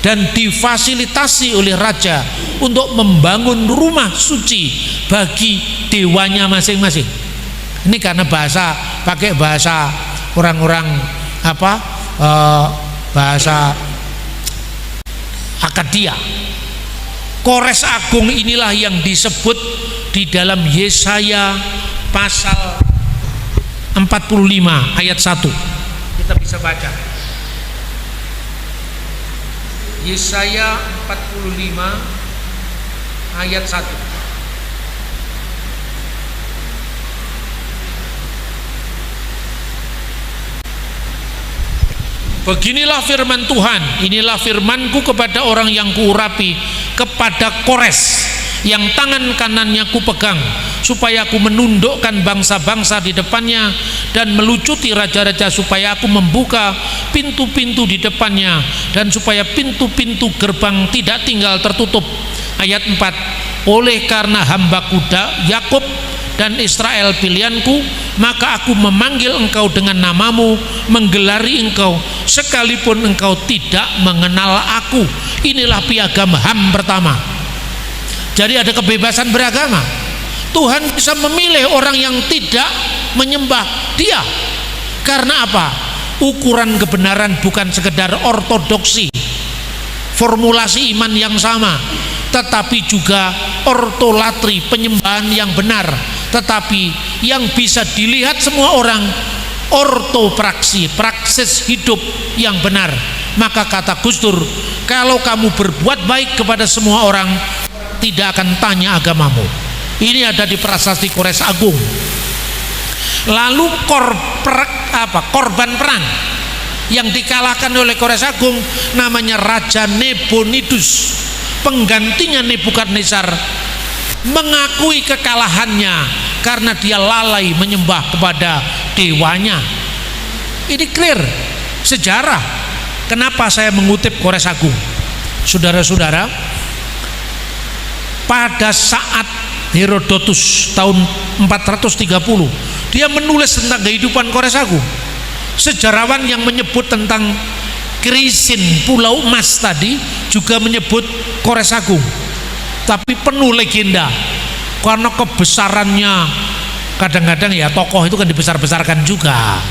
S1: dan difasilitasi oleh raja untuk membangun rumah suci bagi dewanya masing-masing. Ini karena pakai bahasa orang-orang bahasa Akadia. Kores Agung inilah yang disebut di dalam Yesaya pasal 45 ayat 1. Kita bisa baca Yesaya 45 ayat 1. Beginilah firman Tuhan, inilah firmanku kepada orang yang kuurapi, kepada Kores yang tangan kanannya kupegang, supaya aku menundukkan bangsa-bangsa di depannya dan melucuti raja-raja, supaya aku membuka pintu-pintu di depannya dan supaya pintu-pintu gerbang tidak tinggal tertutup. Ayat 4, oleh karena hambaku Yakub dan Israel pilihanku, maka aku memanggil engkau dengan namamu, menggelari engkau sekalipun engkau tidak mengenal aku. Inilah piagam HAM pertama. Jadi ada kebebasan beragama. Tuhan bisa memilih orang yang tidak menyembah Dia. Karena apa? Ukuran kebenaran bukan sekedar ortodoksi, formulasi iman yang sama, tetapi juga ortolatri, penyembahan yang benar, tetapi yang bisa dilihat semua orang, ortopraksi, praksis hidup yang benar. Maka kata Gus Dur, kalau kamu berbuat baik kepada semua orang, tidak akan tanya agamamu. Ini ada di prasasti Kores Agung. Lalu korban perang yang dikalahkan oleh Kores Agung namanya Raja Nebonidus, penggantinya Nebukadnezar, mengakui kekalahannya karena dia lalai menyembah kepada dewanya. Ini clear sejarah. Kenapa saya mengutip Kores Agung? Saudara-saudara, pada saat Herodotus tahun 430 dia menulis tentang kehidupan Kores Agung. Sejarawan yang menyebut tentang Krisin Pulau Emas tadi juga menyebut Kores Agung, tapi penuh legenda karena kebesarannya. Kadang-kadang ya tokoh itu kan dibesar-besarkan juga,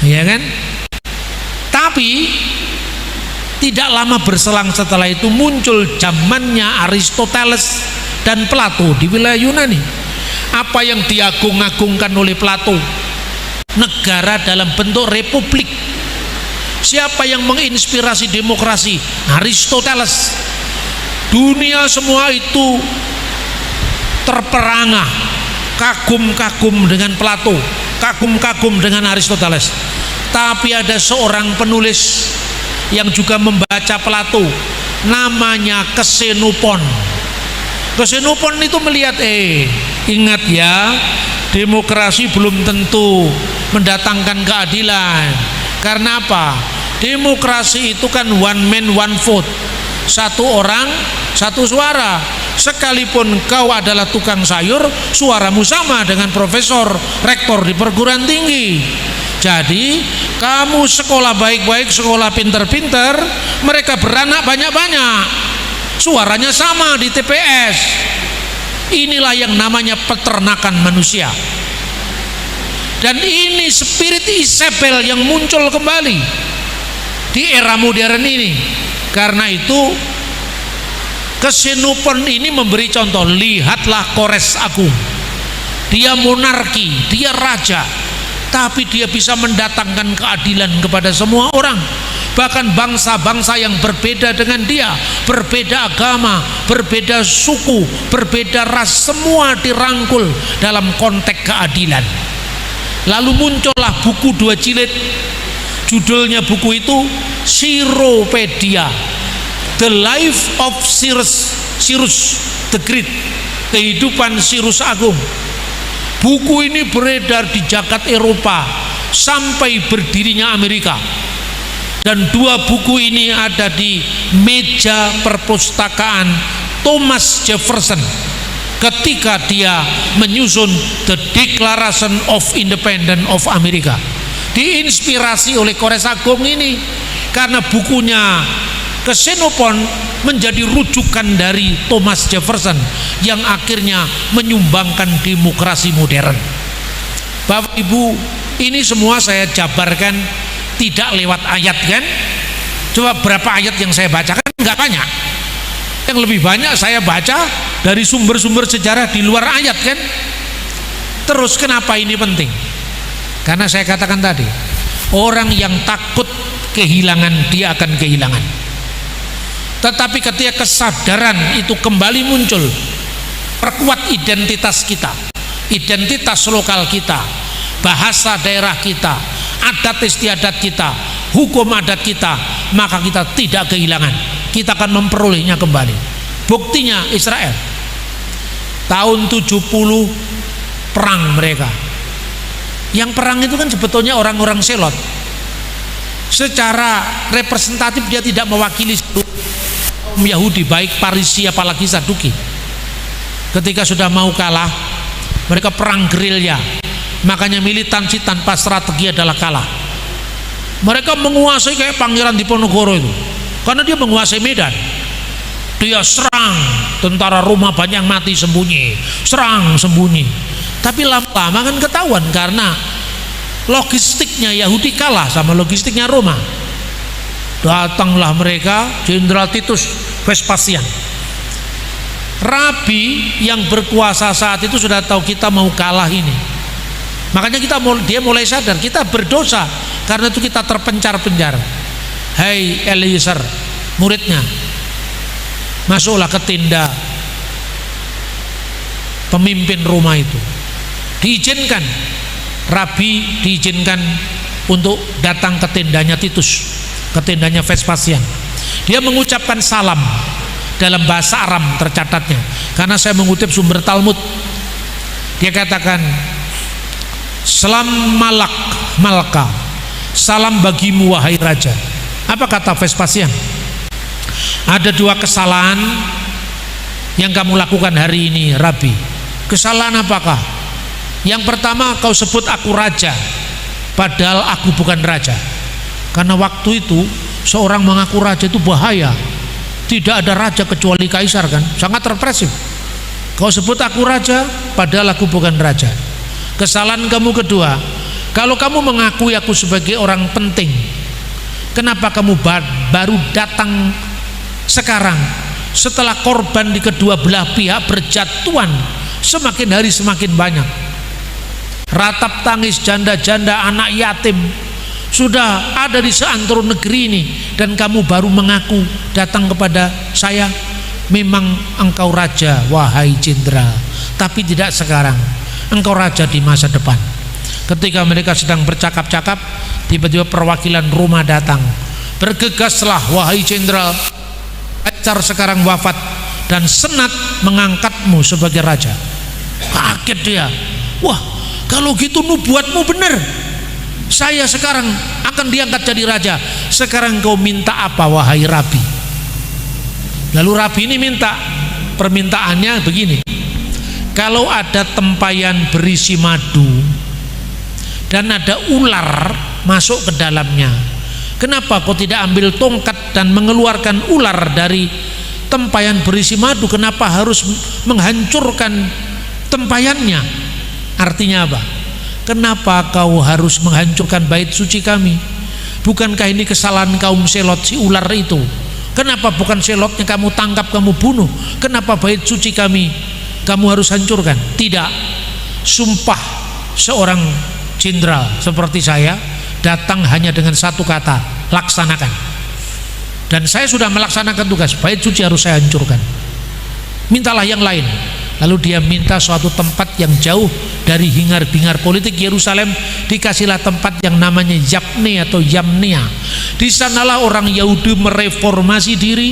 S1: ya kan? Tapi tidak lama berselang setelah itu muncul zamannya Aristoteles dan Plato di wilayah Yunani. Apa yang diagung-agungkan oleh Plato? Negara dalam bentuk republik. Siapa yang menginspirasi demokrasi? Aristoteles. Dunia semua itu terperangah, kagum-kagum dengan Plato, kagum-kagum dengan Aristoteles. Tapi ada seorang penulis yang juga membaca Plato, namanya Xenophon. Xenophon itu melihat, ingat ya, demokrasi belum tentu mendatangkan keadilan. Karena apa? Demokrasi itu kan one man one vote, satu orang satu suara. Sekalipun kau adalah tukang sayur, suaramu sama dengan profesor, rektor di perguruan tinggi. Jadi kamu sekolah baik-baik, sekolah pinter-pinter, mereka beranak banyak-banyak, suaranya sama di TPS. Inilah yang namanya peternakan manusia. Dan ini spirit Isabel yang muncul kembali di era modern ini. Karena itu Xenophon ini memberi contoh. Lihatlah Kores Agung, dia monarki, dia raja, tapi dia bisa mendatangkan keadilan kepada semua orang. Bahkan bangsa-bangsa yang berbeda dengan dia, berbeda agama, berbeda suku, berbeda ras, semua dirangkul dalam konteks keadilan. Lalu muncullah buku 2 jilid. Judulnya buku itu Cyropedia, The Life of Cyrus the Great, kehidupan Cyrus Agung. Buku ini beredar di jagat Eropa sampai berdirinya Amerika. Dan dua buku ini ada di meja perpustakaan Thomas Jefferson ketika dia menyusun The Declaration of Independence of America. Diinspirasi oleh Kores Agung ini, karena bukunya Xenophon menjadi rujukan dari Thomas Jefferson yang akhirnya menyumbangkan demokrasi modern. Bapak Ibu, ini semua saya jabarkan tidak lewat ayat kan? Coba berapa ayat yang saya bacakan? Enggak banyak. Yang lebih banyak saya baca dari sumber-sumber sejarah di luar ayat kan? Terus kenapa ini penting? Karena saya katakan tadi, orang yang takut kehilangan, dia akan kehilangan. Tetapi ketika kesadaran itu kembali muncul, perkuat identitas kita, identitas lokal kita, bahasa daerah kita, adat istiadat kita, hukum adat kita, maka kita tidak kehilangan, kita akan memperolehnya kembali. Buktinya Israel tahun 70 perang mereka. Yang perang itu kan sebetulnya orang-orang Selot. Secara representatif dia tidak mewakili kaum Yahudi, baik Parisi apalagi Saduki. Ketika sudah mau kalah, mereka perang gerilya. Makanya militansi tanpa strategi adalah kalah. Mereka menguasai kayak Pangeran Diponegoro itu, karena dia menguasai medan. Dia serang, tentara Roma banyak mati sembunyi, serang sembunyi. Tapi lama-lama kan ketahuan, karena logistiknya Yahudi kalah sama logistiknya Roma. Datanglah mereka, Jenderal Titus Vespasian. Rabi yang berkuasa saat itu sudah tahu kita mau kalah ini. Makanya dia mulai sadar kita berdosa, karena itu kita terpencar-pencar. Hai Eliezer, muridnya, masuklah ke tenda pemimpin Roma itu. Diizinkan, Rabi diizinkan untuk datang ke tendanya Titus, ke tendanya Vespasian. Dia mengucapkan salam dalam bahasa Aram tercatatnya, karena saya mengutip sumber Talmud. Dia katakan, Selam Malka, salam bagimu wahai raja. Apa kata Vespasian? Ada dua kesalahan yang kamu lakukan hari ini, Rabi. Kesalahan apakah? Yang pertama, kau sebut aku raja, padahal aku bukan raja. Karena waktu itu seorang mengaku raja itu bahaya. Tidak ada raja kecuali kaisar kan, sangat represif. Kau sebut aku raja, padahal aku bukan raja. Kesalahan kamu kedua, kalau kamu mengakui aku sebagai orang penting, kenapa kamu baru datang sekarang setelah korban di kedua belah pihak berjatuhan semakin hari semakin banyak? Ratap tangis janda-janda, anak yatim sudah ada di seantero negeri ini, dan kamu baru mengaku datang kepada saya. Memang engkau raja wahai jenderal, tapi tidak sekarang. Engkau raja di masa depan. Ketika mereka sedang bercakap-cakap, tiba-tiba perwakilan Roma datang. Bergegaslah wahai jenderal, Kaisar sekarang wafat dan senat mengangkatmu sebagai raja. Kaget dia. Wah, kalau gitu nubuatmu benar, saya sekarang akan diangkat jadi raja. Sekarang kau minta apa wahai Rabi? Lalu Rabi ini minta, permintaannya begini. Kalau ada tempayan berisi madu dan ada ular masuk ke dalamnya, kenapa kau tidak ambil tongkat dan mengeluarkan ular dari tempayan berisi madu? Kenapa harus menghancurkan tempayannya? Artinya apa? Kenapa kau harus menghancurkan bait suci kami? Bukankah ini kesalahan kaum Selot, si ular itu? Kenapa bukan Selotnya kamu tangkap, kamu bunuh? Kenapa bait suci kami kamu harus hancurkan? Tidak. Sumpah seorang jenderal seperti saya datang hanya dengan satu kata, laksanakan. Dan saya sudah melaksanakan tugas, bait suci harus saya hancurkan. Mintalah yang lain. Lalu dia minta suatu tempat yang jauh dari hingar-bingar politik Yerusalem, dikasihlah tempat yang namanya Yapne atau Yamnia. Di sanalah orang Yahudi mereformasi diri.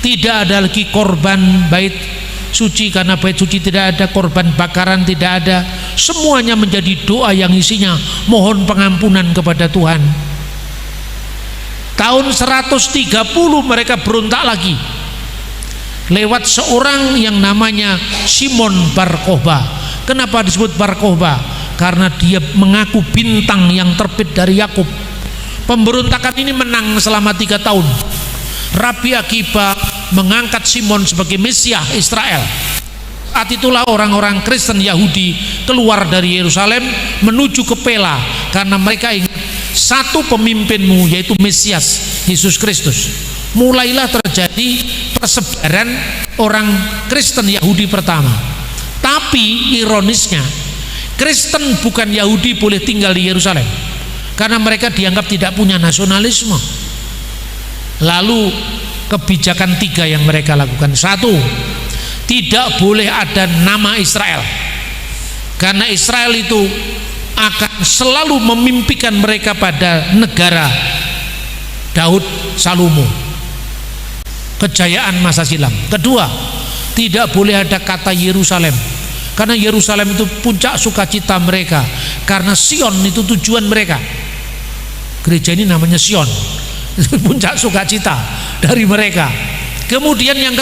S1: Tidak ada lagi korban bait suci, karena bait suci tidak ada, korban bakaran tidak ada. Semuanya menjadi doa yang isinya mohon pengampunan kepada Tuhan. Tahun 130 mereka berontak lagi lewat seorang yang namanya Simon Bar Kokhba. Kenapa disebut Bar Kokhba? Karena dia mengaku bintang yang terbit dari Yakub. Pemberontakan ini menang selama 3 tahun. Rabi Akiba mengangkat Simon sebagai Mesias Israel. Saat itulah orang-orang Kristen Yahudi keluar dari Yerusalem menuju ke Pela, karena mereka ingat satu pemimpinmu, yaitu Mesias Yesus Kristus. Mulailah terjadi persebaran orang Kristen Yahudi pertama. Tapi ironisnya, Kristen bukan Yahudi boleh tinggal di Yerusalem karena mereka dianggap tidak punya nasionalisme. Lalu kebijakan 3 yang mereka lakukan. 1, tidak boleh ada nama Israel, karena Israel itu akan selalu memimpikan mereka pada negara Daud Salomo, kejayaan masa silam. Kedua, tidak boleh ada kata Yerusalem, karena Yerusalem itu puncak sukacita mereka, karena Sion itu tujuan mereka. Gereja ini namanya Sion, puncak sukacita dari mereka. Kemudian yang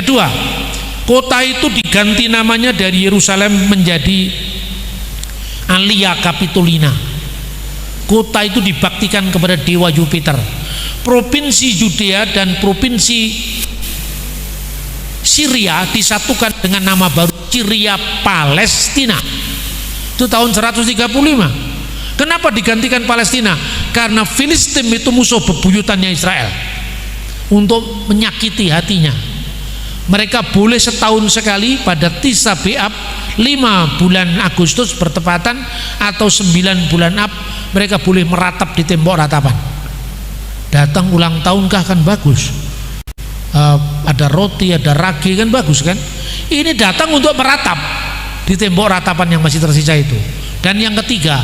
S1: kedua, kota itu diganti namanya dari Yerusalem menjadi Alia Capitolina. Kota itu dibaktikan kepada dewa Jupiter. Provinsi Yudea dan provinsi Syria disatukan dengan nama baru Syria Palestina. Itu tahun 135. Kenapa digantikan Palestina? Karena Filistin itu musuh bebuyutannya Israel. Untuk menyakiti hatinya, mereka boleh setahun sekali pada Tis'a B'Av 5 bulan Agustus bertepatan atau 9 bulan Ab, mereka boleh meratap di tembok ratapan. Datang ulang tahun kah kan bagus, ada roti, ada ragi kan bagus kan. Ini datang untuk meratap di tembok ratapan yang masih tersisa itu. Dan yang ketiga,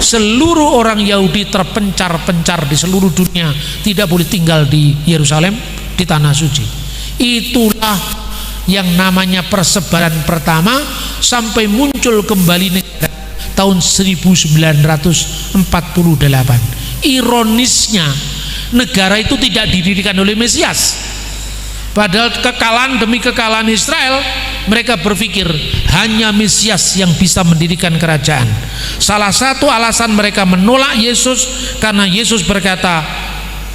S1: seluruh orang Yahudi terpencar-pencar di seluruh dunia tidak boleh tinggal di Yerusalem, di tanah suci. Itulah yang namanya persebaran pertama sampai muncul kembali negara tahun 1948. Ironisnya, negara itu tidak didirikan oleh Mesias. Padahal kekalahan demi kekalahan Israel, mereka berpikir hanya Mesias yang bisa mendirikan kerajaan. Salah satu alasan mereka menolak Yesus karena Yesus berkata,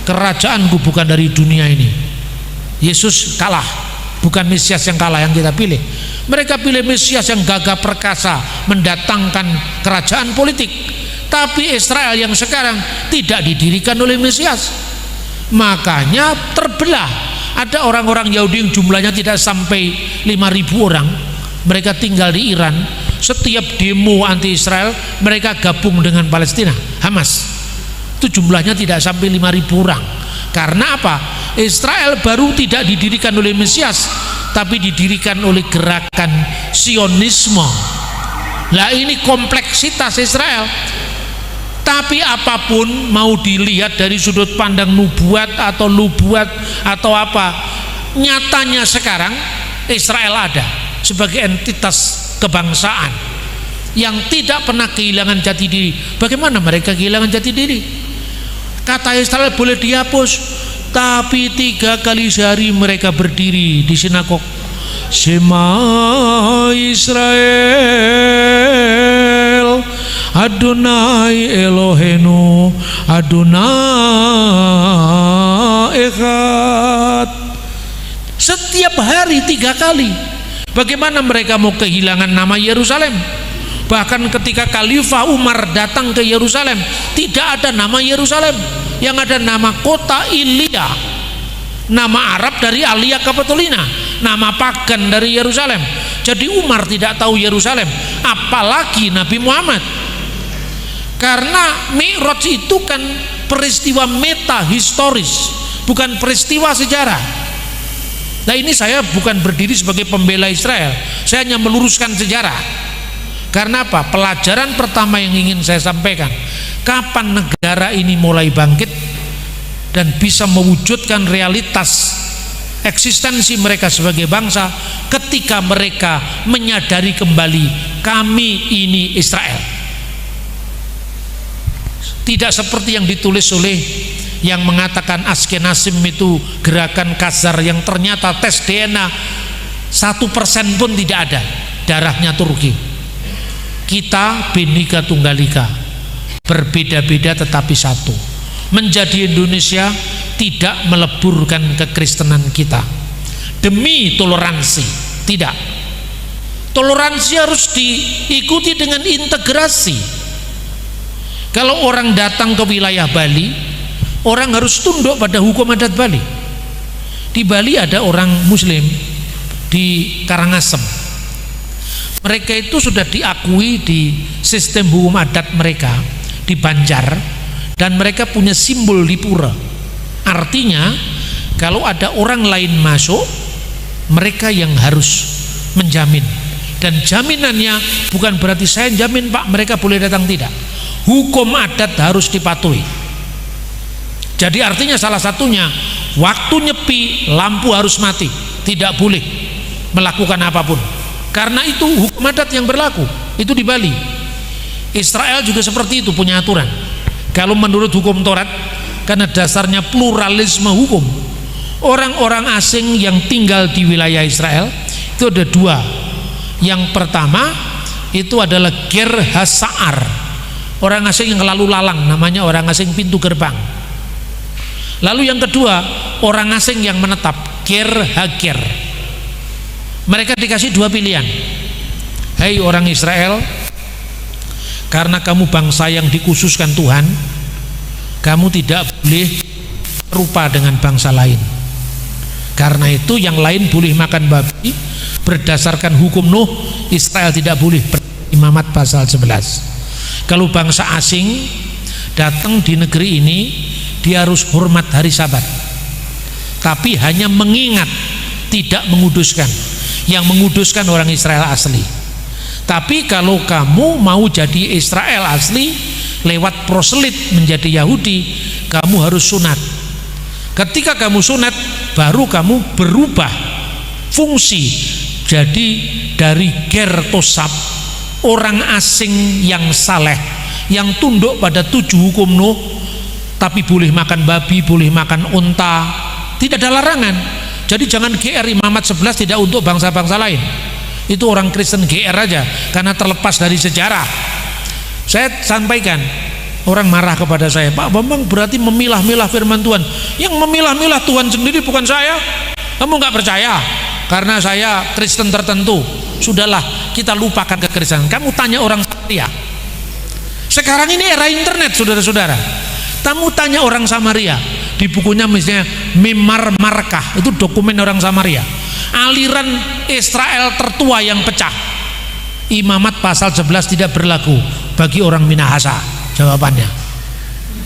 S1: kerajaanku bukan dari dunia ini. Yesus kalah, bukan Mesias yang kalah yang kita pilih. Mereka pilih Mesias yang gagah perkasa, mendatangkan kerajaan politik. Tapi Israel yang sekarang tidak didirikan oleh Mesias, makanya terbelah. Ada orang-orang Yahudi yang jumlahnya tidak sampai 5.000 orang. Mereka tinggal di Iran. Setiap demo anti Israel mereka gabung dengan Palestina, Hamas. Itu jumlahnya tidak sampai 5.000 orang. Karena apa? Israel baru tidak didirikan oleh Mesias, tapi didirikan oleh gerakan Sionisme. Lah ini kompleksitas Israel. Tapi apapun mau dilihat dari sudut pandang nubuat atau lubuat atau apa, nyatanya sekarang Israel ada sebagai entitas kebangsaan yang tidak pernah kehilangan jati diri. Bagaimana mereka kehilangan jati diri? Kata Israel boleh dihapus, tapi 3 kali sehari mereka berdiri di sinagog. Shema Israel, Adonai Elohenu, Adonai Echad. Setiap hari 3 kali. Bagaimana mereka mau kehilangan nama Yerusalem? Bahkan ketika Khalifah Umar datang ke Yerusalem, tidak ada nama Yerusalem, yang ada nama kota Ilia, nama Arab dari Alia Capitolina, nama pagan dari Yerusalem. Jadi Umar tidak tahu Yerusalem, apalagi Nabi Muhammad. Karena Mi'raj itu kan peristiwa meta historis, bukan peristiwa sejarah. Nah ini saya bukan berdiri sebagai pembela Israel, saya hanya meluruskan sejarah. Karena apa? Pelajaran pertama yang ingin saya sampaikan, kapan negara ini mulai bangkit dan bisa mewujudkan realitas eksistensi mereka sebagai bangsa, ketika mereka menyadari kembali kami ini Israel. Tidak seperti yang ditulis oleh yang mengatakan Askenazim itu gerakan Khazar, yang ternyata tes DNA 1% pun tidak ada darahnya Turki. Kita Bhinneka Tunggal Ika, berbeda-beda tetapi satu. Menjadi Indonesia tidak meleburkan kekristenan kita demi toleransi, tidak. Toleransi harus diikuti dengan integrasi. Kalau orang datang ke wilayah Bali, orang harus tunduk pada hukum adat Bali. Di Bali ada orang Muslim di Karangasem. Mereka itu sudah diakui di sistem hukum adat mereka di Banjar, dan mereka punya simbol di pura. Artinya kalau ada orang lain masuk, mereka yang harus menjamin. Dan jaminannya bukan berarti saya jamin Pak mereka boleh datang, tidak. Hukum adat harus dipatuhi. Jadi artinya salah satunya, waktu nyepi lampu harus mati, tidak boleh melakukan apapun, karena itu hukum adat yang berlaku. Itu di Bali. Israel juga seperti itu, punya aturan. Kalau menurut hukum Taurat, karena dasarnya pluralisme hukum, orang-orang asing yang tinggal di wilayah Israel itu ada dua. Yang pertama itu adalah ger hasa'ar, orang asing yang lalu lalang, namanya orang asing pintu gerbang. Lalu yang kedua, orang asing yang menetap, ger hager. Mereka dikasih dua pilihan. Hai orang Israel, karena kamu bangsa yang dikhususkan Tuhan, kamu tidak boleh serupa dengan bangsa lain. Karena itu yang lain boleh makan babi. Berdasarkan hukum Nuh, Israel tidak boleh. Imamat pasal 11. Kalau bangsa asing datang di negeri ini, dia harus hormat hari Sabat, tapi hanya mengingat, tidak menguduskan. Yang menguduskan orang Israel asli. Tapi kalau kamu mau jadi Israel asli lewat proselit menjadi Yahudi, kamu harus sunat. Ketika kamu sunat, baru kamu berubah fungsi. Jadi dari gertosab, orang asing yang saleh, yang tunduk pada 7 hukum Nuh, tapi boleh makan babi, boleh makan unta, tidak ada larangan. Jadi jangan GR Imamat 11 tidak untuk bangsa-bangsa lain. Itu orang Kristen GR aja, karena terlepas dari sejarah. Saya sampaikan, orang marah kepada saya, Pak Bambang berarti memilah-milah firman Tuhan. Yang memilah-milah Tuhan sendiri, bukan saya. Kamu nggak percaya karena saya Kristen tertentu? Sudahlah, kita lupakan kekristenan. Kamu tanya orang Samaria. Sekarang ini era internet, saudara-saudara. Kamu tanya orang Samaria, di bukunya misalnya Memar Markah, itu dokumen orang Samaria, aliran Israel tertua yang pecah. Imamat pasal 11 tidak berlaku bagi orang Minahasa, jawabannya.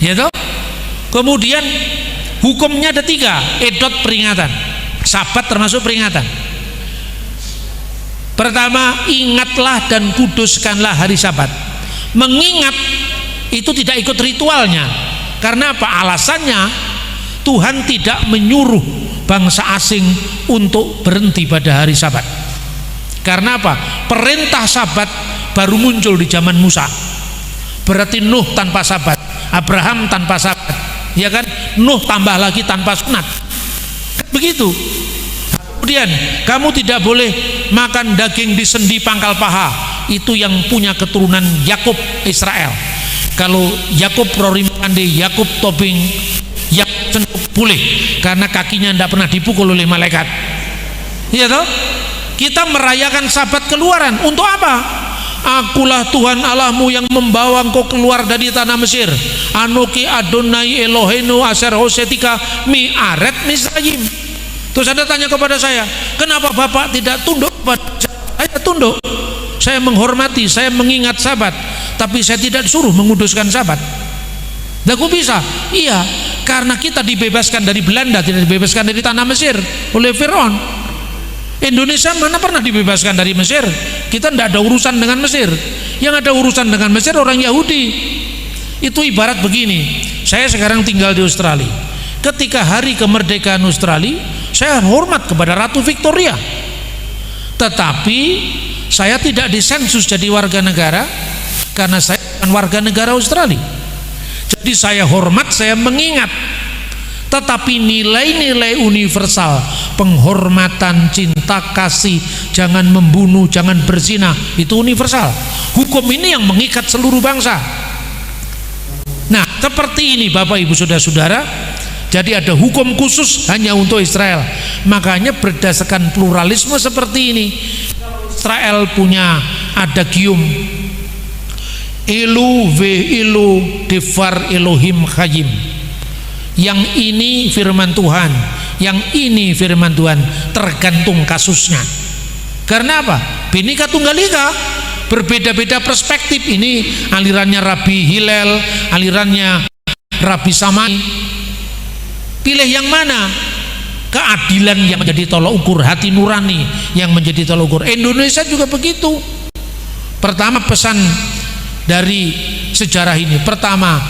S1: Ya toh? Kemudian hukumnya ada 3, edot peringatan, Sabat termasuk peringatan. Pertama, ingatlah dan kuduskanlah hari Sabat. Mengingat itu tidak ikut ritualnya. Karena apa? Alasannya Tuhan tidak menyuruh bangsa asing untuk berhenti pada hari Sabat. Karena apa? Perintah Sabat baru muncul di zaman Musa. Berarti Nuh tanpa Sabat, Abraham tanpa Sabat, ya kan? Nuh tambah lagi tanpa sunat. Begitu. Kemudian kamu tidak boleh makan daging di sendi pangkal paha. Itu yang punya keturunan Yakub Israel. Kalau Yakub Rorimande, Yakub Tobing, Yakub boleh, karena kakinya tidak pernah dipukul oleh malaikat. Iya toh? Kita merayakan Sabat keluaran untuk apa? Akulah Tuhan Allahmu yang membawa engkau keluar dari tanah Mesir. Anoki Adonai Elohenu Asher Hosetika Mi Aret Misrayim. Terus Anda tanya kepada saya, kenapa Bapak tidak tunduk kepada saya? Tunduk. Saya menghormati, saya mengingat Sabat, tapi saya tidak disuruh menguduskan Sabat. Nah, kok bisa? Iya, karena kita dibebaskan dari Belanda, tidak dibebaskan dari tanah Mesir oleh Firaun. Indonesia mana pernah dibebaskan dari Mesir? Kita tidak ada urusan dengan Mesir. Yang ada urusan dengan Mesir orang Yahudi. Itu ibarat begini, saya sekarang tinggal di Australia. Ketika hari kemerdekaan Australia, saya hormat kepada Ratu Victoria, tetapi saya tidak disensus jadi warga negara karena saya bukan warga negara Australia. Jadi saya hormat, saya mengingat. Tetapi nilai-nilai universal, penghormatan, cinta kasih, jangan membunuh, jangan berzina, itu universal. Hukum ini yang mengikat seluruh bangsa. Nah, seperti ini Bapak Ibu Saudara-saudara. Jadi ada hukum khusus hanya untuk Israel. Makanya berdasarkan pluralisme seperti ini, Israel punya adagium Elu ve Elu devar Elohim Chayim. Yang ini firman Tuhan, yang ini firman Tuhan, tergantung kasusnya. Karena apa? Bhinneka Tunggal Ika, berbeda-beda perspektif. Ini alirannya Rabbi Hillel, alirannya Rabbi Samai. Pilih yang mana? Keadilan yang menjadi tolak ukur, hati nurani yang menjadi tolak ukur. Indonesia juga begitu. Pertama, pesan dari sejarah ini, pertama,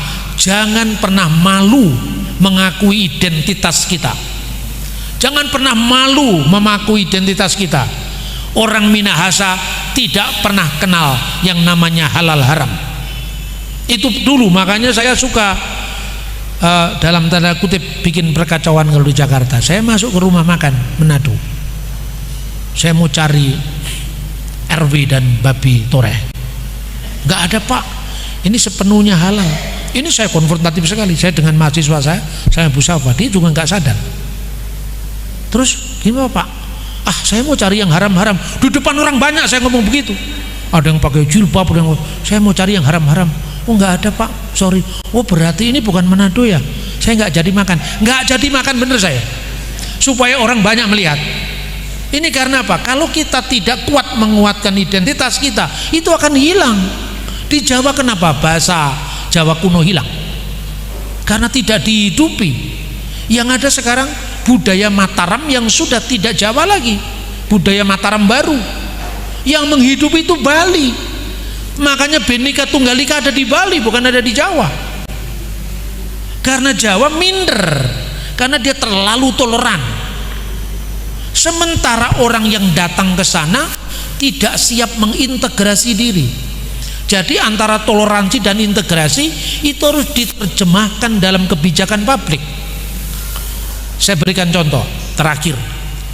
S1: jangan pernah malu mengakui identitas kita. Jangan pernah malu mengakui identitas kita. Orang Minahasa tidak pernah kenal yang namanya halal haram. Itu dulu, makanya saya suka dalam tanda kutip bikin perkacauan kalau di Jakarta. Saya masuk ke rumah makan Manado, saya mau cari RW dan babi toreh, nggak ada Pak, ini sepenuhnya halal. Ini saya konfrontatif sekali, saya dengan mahasiswa saya Busafa, dia juga nggak sadar. Terus gimana Pak? Saya mau cari yang haram-haram. Di depan orang banyak saya ngomong begitu. Ada yang pakai jilbab, ada yang saya mau cari yang haram-haram. Oh nggak ada Pak, sorry. Oh berarti ini bukan Manado ya, saya nggak jadi makan. Nggak jadi makan bener saya, supaya orang banyak melihat. Ini karena apa? Kalau kita tidak kuat menguatkan identitas kita, itu akan hilang. Di Jawa kenapa bahasa Jawa kuno hilang? Karena tidak dihidupi. Yang ada sekarang budaya Mataram yang sudah tidak Jawa lagi, budaya Mataram baru. Yang menghidupi itu Bali. Makanya Bhinneka Tunggal Ika ada di Bali, bukan ada di Jawa. Karena Jawa minder, karena dia terlalu toleran. Sementara orang yang datang ke sana tidak siap mengintegrasi diri. Jadi antara toleransi dan integrasi itu harus diterjemahkan dalam kebijakan publik. Saya berikan contoh terakhir,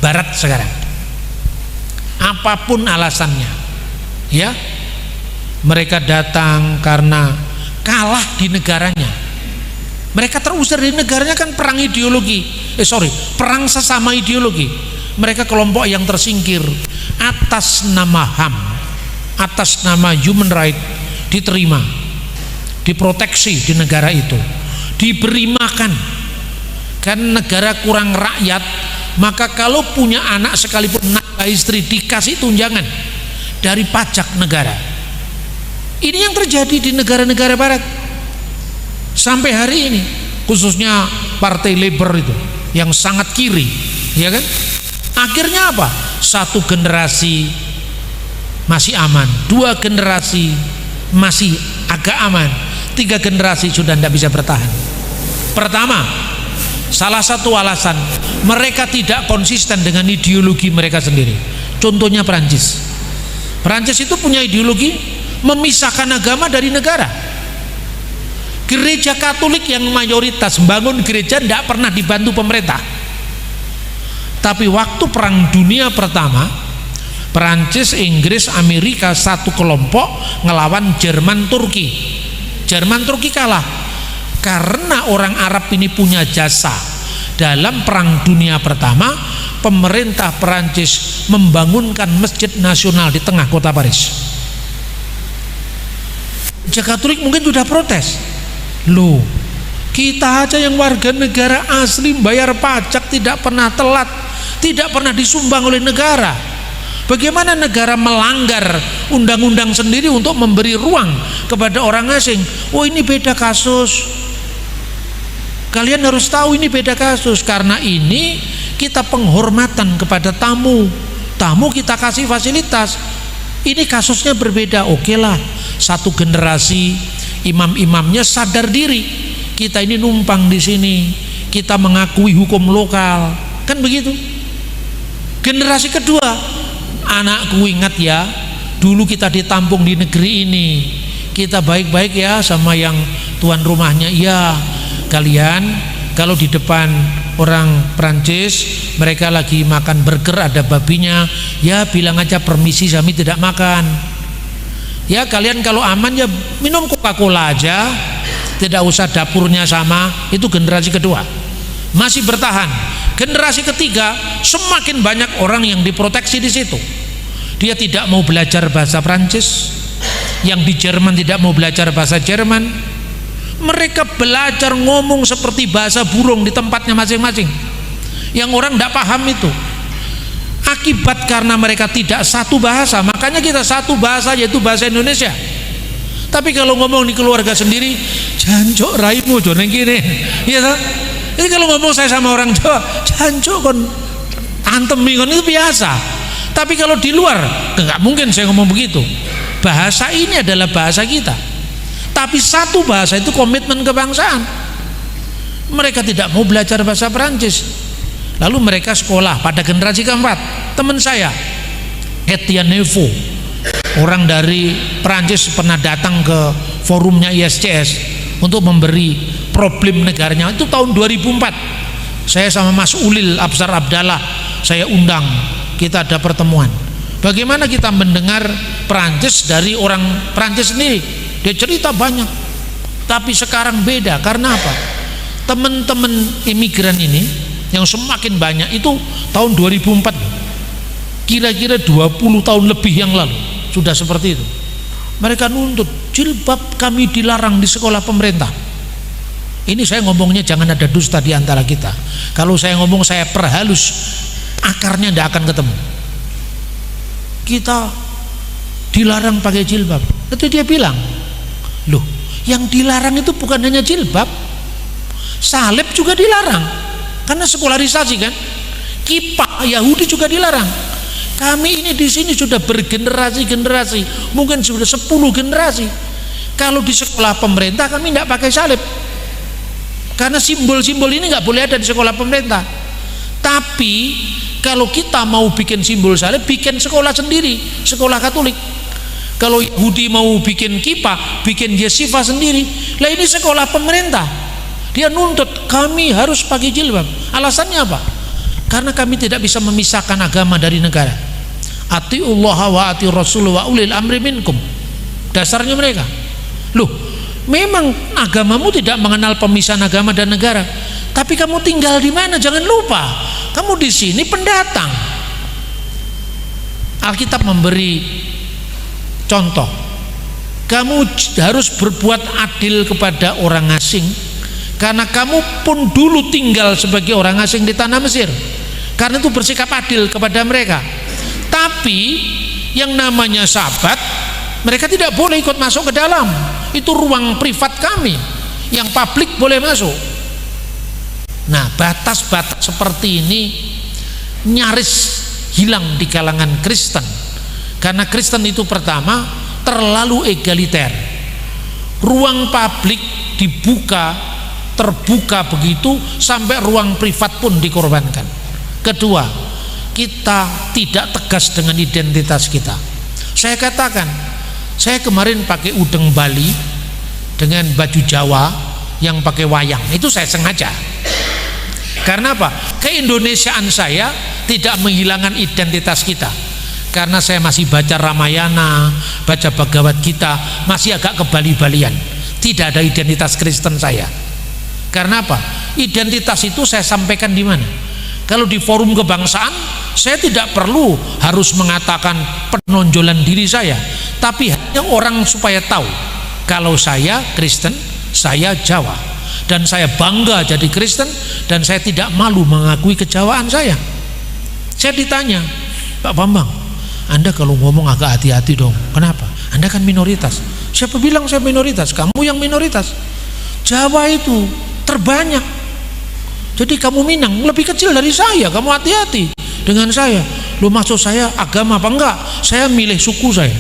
S1: Barat sekarang. Apapun alasannya, ya, mereka datang karena kalah di negaranya. Mereka terusir di negaranya kan perang ideologi. Perang sesama ideologi. Mereka kelompok yang tersingkir atas nama HAM, atas nama human right, diterima, diproteksi di negara itu, diberi makan. Kan negara kurang rakyat, maka kalau punya anak sekalipun nafkah istri dikasih tunjangan dari pajak negara. Ini yang terjadi di negara-negara barat sampai hari ini, khususnya Partai Labor itu yang sangat kiri, ya kan? Akhirnya apa? Satu generasi masih aman, dua generasi masih agak aman, tiga generasi sudah tidak bisa bertahan. Pertama, salah satu alasan mereka tidak konsisten dengan ideologi mereka sendiri. Contohnya Perancis. Perancis itu punya ideologi memisahkan agama dari negara. Gereja Katolik yang mayoritas membangun gereja tidak pernah dibantu pemerintah. Tapi waktu Perang Dunia Pertama, Perancis, Inggris, Amerika satu kelompok ngelawan Jerman Turki. Jerman Turki kalah karena orang Arab ini punya jasa. Dalam Perang Dunia Pertama, pemerintah Perancis membangunkan masjid nasional di tengah kota Paris. Gereja Katolik mungkin sudah protes. Loh, kita aja yang warga negara asli bayar pajak tidak pernah telat, tidak pernah disumbang oleh negara. Bagaimana negara melanggar undang-undang sendiri untuk memberi ruang kepada orang asing? Oh, ini beda kasus. Kalian harus tahu ini beda kasus. Karena ini kita penghormatan kepada tamu. Tamu kita kasih fasilitas. Ini kasusnya berbeda. Oke lah, satu generasi imam-imamnya sadar diri. Kita ini numpang di sini. Kita mengakui hukum lokal. Kan begitu. Generasi kedua, anakku ingat ya, dulu kita ditampung di negeri ini, kita baik-baik ya sama yang tuan rumahnya, iya kalian kalau di depan orang Prancis mereka lagi makan burger ada babinya, ya bilang aja permisi kami tidak makan. Ya kalian kalau aman ya minum Coca-Cola aja, tidak usah dapurnya sama. Itu generasi kedua masih bertahan. Generasi ketiga semakin banyak orang yang diproteksi di situ. Dia tidak mau belajar bahasa Prancis, yang di Jerman tidak mau belajar bahasa Jerman. Mereka belajar ngomong seperti bahasa burung di tempatnya masing-masing, yang orang tidak paham itu. Akibat karena mereka tidak satu bahasa, makanya kita satu bahasa, yaitu bahasa Indonesia. Tapi kalau ngomong di keluarga sendiri, jancuk raimu joneng kene, iya tak? Jadi kalau ngomong saya sama orang Jawa, jancuk kon antemi kon, itu biasa. Tapi kalau di luar, nggak mungkin saya ngomong begitu. Bahasa ini adalah bahasa kita. Tapi satu bahasa itu komitmen kebangsaan. Mereka tidak mau belajar bahasa Perancis. Lalu mereka sekolah pada generasi keempat. Teman saya Etienne Nevo, orang dari Perancis, pernah datang ke forumnya ISCS untuk memberi problem negaranya. Itu tahun 2004. Saya sama Mas Ulil Absar Abdallah saya undang, kita ada pertemuan. Bagaimana kita mendengar Perancis dari orang Perancis sendiri. Dia cerita banyak. Tapi sekarang beda. Karena apa? Teman-teman imigran ini yang semakin banyak itu tahun 2004, kira-kira 20 tahun lebih yang lalu sudah seperti itu. Mereka nuntut jilbab kami dilarang di sekolah pemerintah. Ini saya ngomongnya jangan ada dusta di antara kita. Kalau saya ngomong saya perhalus, akarnya tidak akan ketemu. Kita dilarang pakai jilbab. Itu dia bilang, loh yang dilarang itu bukan hanya jilbab, salib juga dilarang. Karena sekularisasi kan, kipak Yahudi juga dilarang. Kami ini di sini sudah bergenerasi-generasi, mungkin sudah 10 generasi. Kalau di sekolah pemerintah kami tidak pakai salib, karena simbol-simbol ini nggak boleh ada di sekolah pemerintah. Tapi kalau kita mau bikin simbol salib, bikin sekolah sendiri, sekolah Katolik. Kalau Yahudi mau bikin kipak, bikin yeshiva sendiri. Lah ini sekolah pemerintah. Dia nuntut kami harus pakai jilbab. Alasannya apa? Karena kami tidak bisa memisahkan agama dari negara. Atiullah wa ati rasul wa ulil amri minkum. Dasarnya mereka. Loh, memang agamamu tidak mengenal pemisahan agama dan negara. Tapi kamu tinggal di mana? Jangan lupa, kamu di sini pendatang. Alkitab memberi contoh. Kamu harus berbuat adil kepada orang asing, karena kamu pun dulu tinggal sebagai orang asing di tanah Mesir. Karena itu bersikap adil kepada mereka. Tapi yang namanya Sabat, mereka tidak boleh ikut masuk ke dalam. Itu ruang privat kami, yang publik boleh masuk. Nah, batas-batas seperti ini nyaris hilang di kalangan Kristen. Karena Kristen itu pertama terlalu egaliter. Ruang publik dibuka, terbuka begitu, sampai ruang privat pun dikorbankan. Kedua, kita tidak tegas dengan identitas kita. Saya katakan, saya kemarin pakai udeng Bali dengan baju Jawa yang pakai wayang, itu saya sengaja. Karena apa? Keindonesiaan saya tidak menghilangkan identitas kita. Karena saya masih baca Ramayana, baca Bhagavad Gita, masih agak ke Bali-Balian. Tidak ada identitas Kristen saya. Karena apa? Identitas itu saya sampaikan di mana? Kalau di forum kebangsaan, saya tidak perlu harus mengatakan penonjolan diri saya, tapi hanya orang supaya tahu kalau saya Kristen, saya Jawa, dan saya bangga jadi Kristen, dan saya tidak malu mengakui kejawaan saya. Saya ditanya, Pak Bambang, Anda kalau ngomong agak hati-hati dong. Kenapa? Anda kan minoritas. Siapa bilang saya minoritas? Kamu yang minoritas. Jawa itu terbanyak. Jadi kamu Minang lebih kecil dari saya, kamu hati-hati dengan saya. Lu maksud saya agama apa enggak? Saya milih suku saya.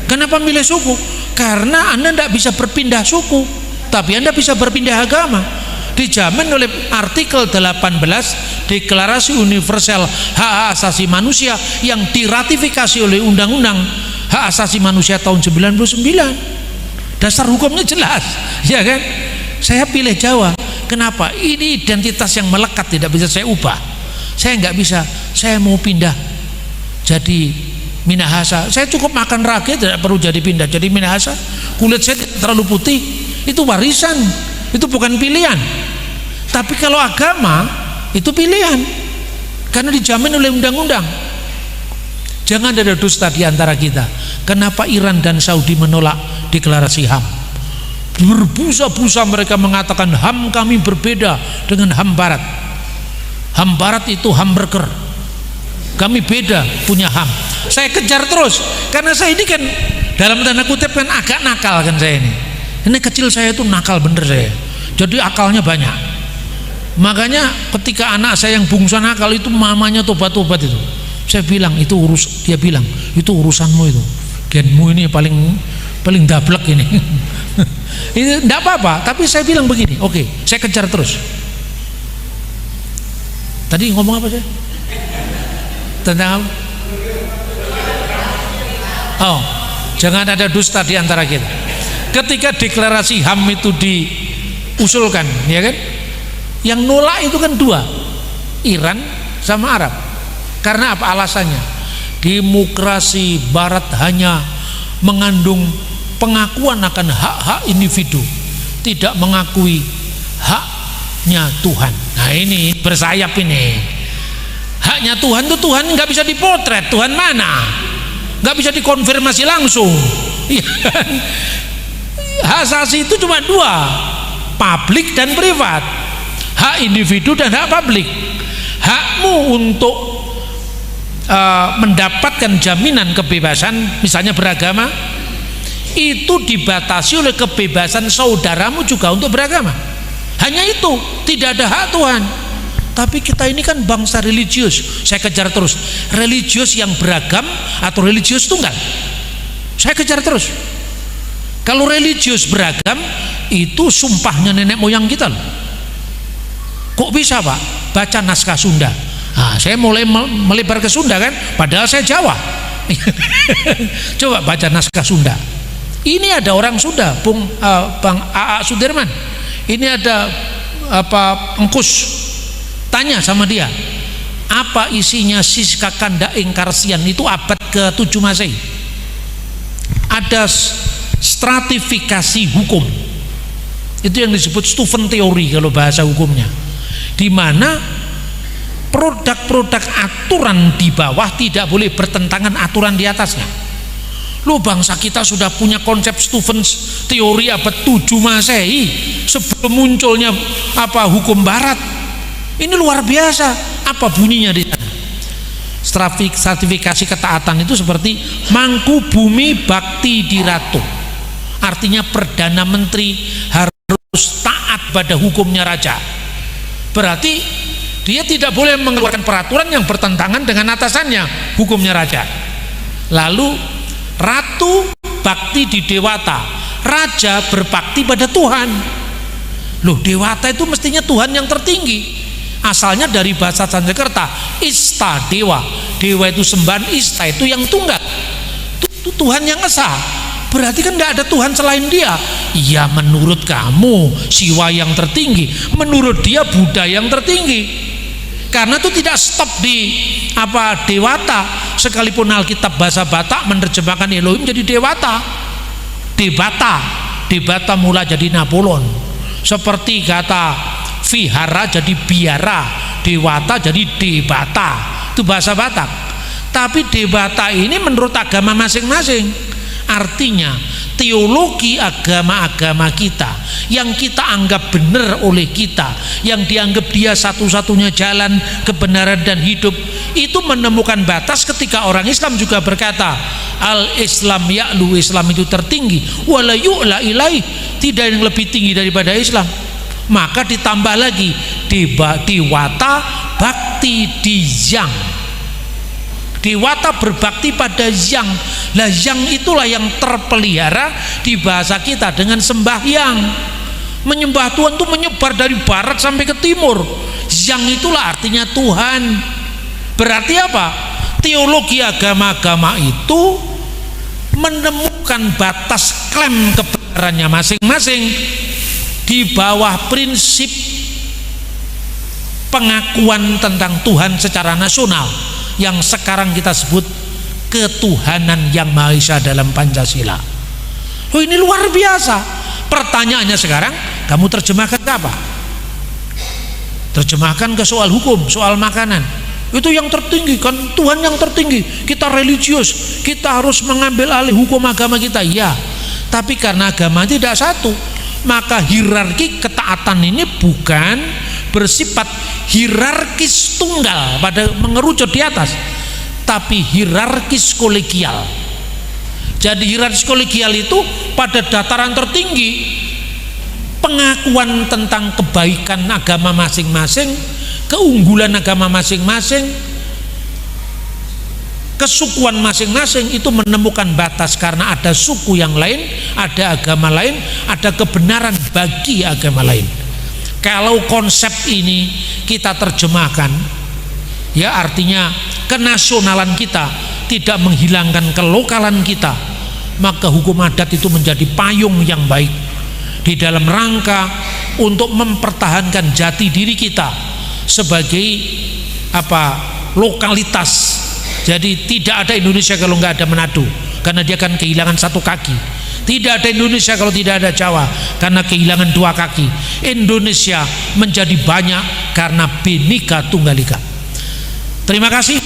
S1: Kenapa milih suku? Karena Anda tidak bisa berpindah suku, tapi Anda bisa berpindah agama. Dijamin oleh artikel 18 Deklarasi Universal Hak Asasi Manusia yang diratifikasi oleh Undang-Undang Hak Asasi Manusia tahun 99. dasar hukumnya jelas, ya kan? Saya pilih Jawa. Kenapa? Ini identitas yang melekat, tidak bisa saya ubah. Saya nggak bisa, saya mau pindah jadi Minahasa, saya cukup makan rage, tidak perlu jadi pindah jadi Minahasa. Kulit saya terlalu putih, itu warisan, itu bukan pilihan. Tapi kalau agama itu pilihan, karena dijamin oleh undang-undang. Jangan ada dusta di antara kita. Kenapa Iran dan Saudi menolak deklarasi HAM? Berbusa-busa mereka mengatakan HAM kami berbeda dengan HAM Barat. HAM Barat itu hamburger, kami beda punya HAM. Saya kejar terus, karena saya ini kan dalam tanda kutip kan agak nakal kan saya ini. Ini kecil saya itu nakal bener saya. Jadi akalnya banyak. Makanya ketika anak saya yang bungsu nakal itu mamanya tobat-tobat itu. Saya bilang itu dia bilang itu urusanmu itu. Genmu ini paling dablek ini. Itu enggak apa-apa, tapi saya bilang begini, oke, saya kejar terus. Tadi ngomong apa saya? Tentang apa? Oh, jangan ada dusta di antara kita. Ketika deklarasi HAM itu diusulkan, ya kan? Yang nolak itu kan dua, Iran sama Arab. Karena apa alasannya? Demokrasi Barat hanya mengandung pengakuan akan hak-hak individu, tidak mengakui haknya Tuhan. Nah ini bersayap ini. Haknya Tuhan itu Tuhan nggak bisa dipotret. Tuhan mana? Nggak bisa dikonfirmasi langsung. Hak asasi itu cuma dua, publik dan privat. Hak individu dan hak publik. Hakmu untuk mendapatkan jaminan kebebasan, misalnya beragama, itu dibatasi oleh kebebasan saudaramu juga untuk beragama. Hanya itu, tidak ada hak Tuhan. Tapi kita ini kan bangsa religius. Saya kejar terus, religius yang beragam atau religius tunggal. Saya kejar terus. Kalau religius beragam, itu sumpahnya nenek moyang kita loh. Kok bisa Pak? Baca naskah Sunda. Nah, saya mulai melebar ke Sunda kan, padahal saya Jawa. Coba baca naskah Sunda. Ini ada orang Sunda, Bang A.A. Sudirman. Ini ada Engkus. Tanya sama dia, apa isinya Siska Kanda Engkarsian itu abad ke-7 Masehi. Ada stratifikasi hukum. Itu yang disebut Stephen teori kalau bahasa hukumnya. Di mana produk-produk aturan di bawah tidak boleh bertentangan aturan di atasnya. Loh, bangsa kita sudah punya konsep Stephen teori abad 7 Masehi sebelum munculnya hukum Barat. Ini luar biasa. Apa bunyinya di sana? Stratifikasi ketaatan itu seperti mangku bumi bakti diratu. Artinya perdana menteri harus taat pada hukumnya raja. Berarti dia tidak boleh mengeluarkan peraturan yang bertentangan dengan atasannya, hukumnya raja. Lalu ratu bakti di dewata, raja berbakti pada Tuhan. Loh, dewata itu mestinya Tuhan yang tertinggi. Asalnya dari bahasa Sanskerta, ista dewa. Dewa itu sembahan, ista itu yang tunggal. Itu Tuhan yang esa. Berarti kan nggak ada Tuhan selain dia. Ya menurut kamu Siwa yang tertinggi, menurut dia Buddha yang tertinggi. Karena itu tidak stop di dewata. Sekalipun Alkitab bahasa Batak menerjemahkan Elohim jadi dewata. Debata mula jadi Napoleon. Seperti kata vihara jadi biara, dewata jadi debata. Itu bahasa Batak. Tapi debata ini menurut agama masing-masing. Artinya teologi agama-agama kita yang kita anggap benar oleh kita, yang dianggap dia satu-satunya jalan kebenaran dan hidup, itu menemukan batas ketika orang Islam juga berkata al-Islam ya'lu, Islam itu tertinggi, wala yu'la ilaih, tidak yang lebih tinggi daripada Islam. Maka ditambah lagi dewata bakti di yang. Dewata berbakti pada yang. Lah yang itulah yang terpelihara di bahasa kita dengan sembahyang. Menyembah Tuhan itu menyebar dari barat sampai ke timur. Yang itulah artinya Tuhan. Berarti apa? Teologi agama-agama itu menemukan batas klaim kebenaran tatarannya masing-masing di bawah prinsip pengakuan tentang Tuhan secara nasional yang sekarang kita sebut ketuhanan yang Maha Esa dalam Pancasila. Oh, ini luar biasa. Pertanyaannya sekarang, kamu terjemahkan ke apa? Terjemahkan ke soal hukum, soal makanan. Itu yang tertinggi, kan Tuhan yang tertinggi. Kita religius, kita harus mengambil alih hukum agama kita. Ya, tapi karena agama tidak satu, maka hierarki ketaatan ini bukan bersifat hierarkis tunggal pada mengerucut di atas, tapi hierarkis kolegial. Jadi hierarkis kolegial itu pada dataran tertinggi pengakuan tentang kebaikan agama masing-masing, keunggulan agama masing-masing, kesukuan masing-masing itu menemukan batas karena ada suku yang lain, ada agama lain, ada kebenaran bagi agama lain. Kalau konsep ini kita terjemahkan, ya artinya kenasionalan kita tidak menghilangkan kelokalan kita, maka hukum adat itu menjadi payung yang baik di dalam rangka untuk mempertahankan jati diri kita sebagai lokalitas. Jadi tidak ada Indonesia kalau nggak ada Manado, karena dia akan kehilangan satu kaki. Tidak ada Indonesia kalau tidak ada Jawa, karena kehilangan dua kaki. Indonesia menjadi banyak karena Bhinneka Tunggal Ika. Terima kasih.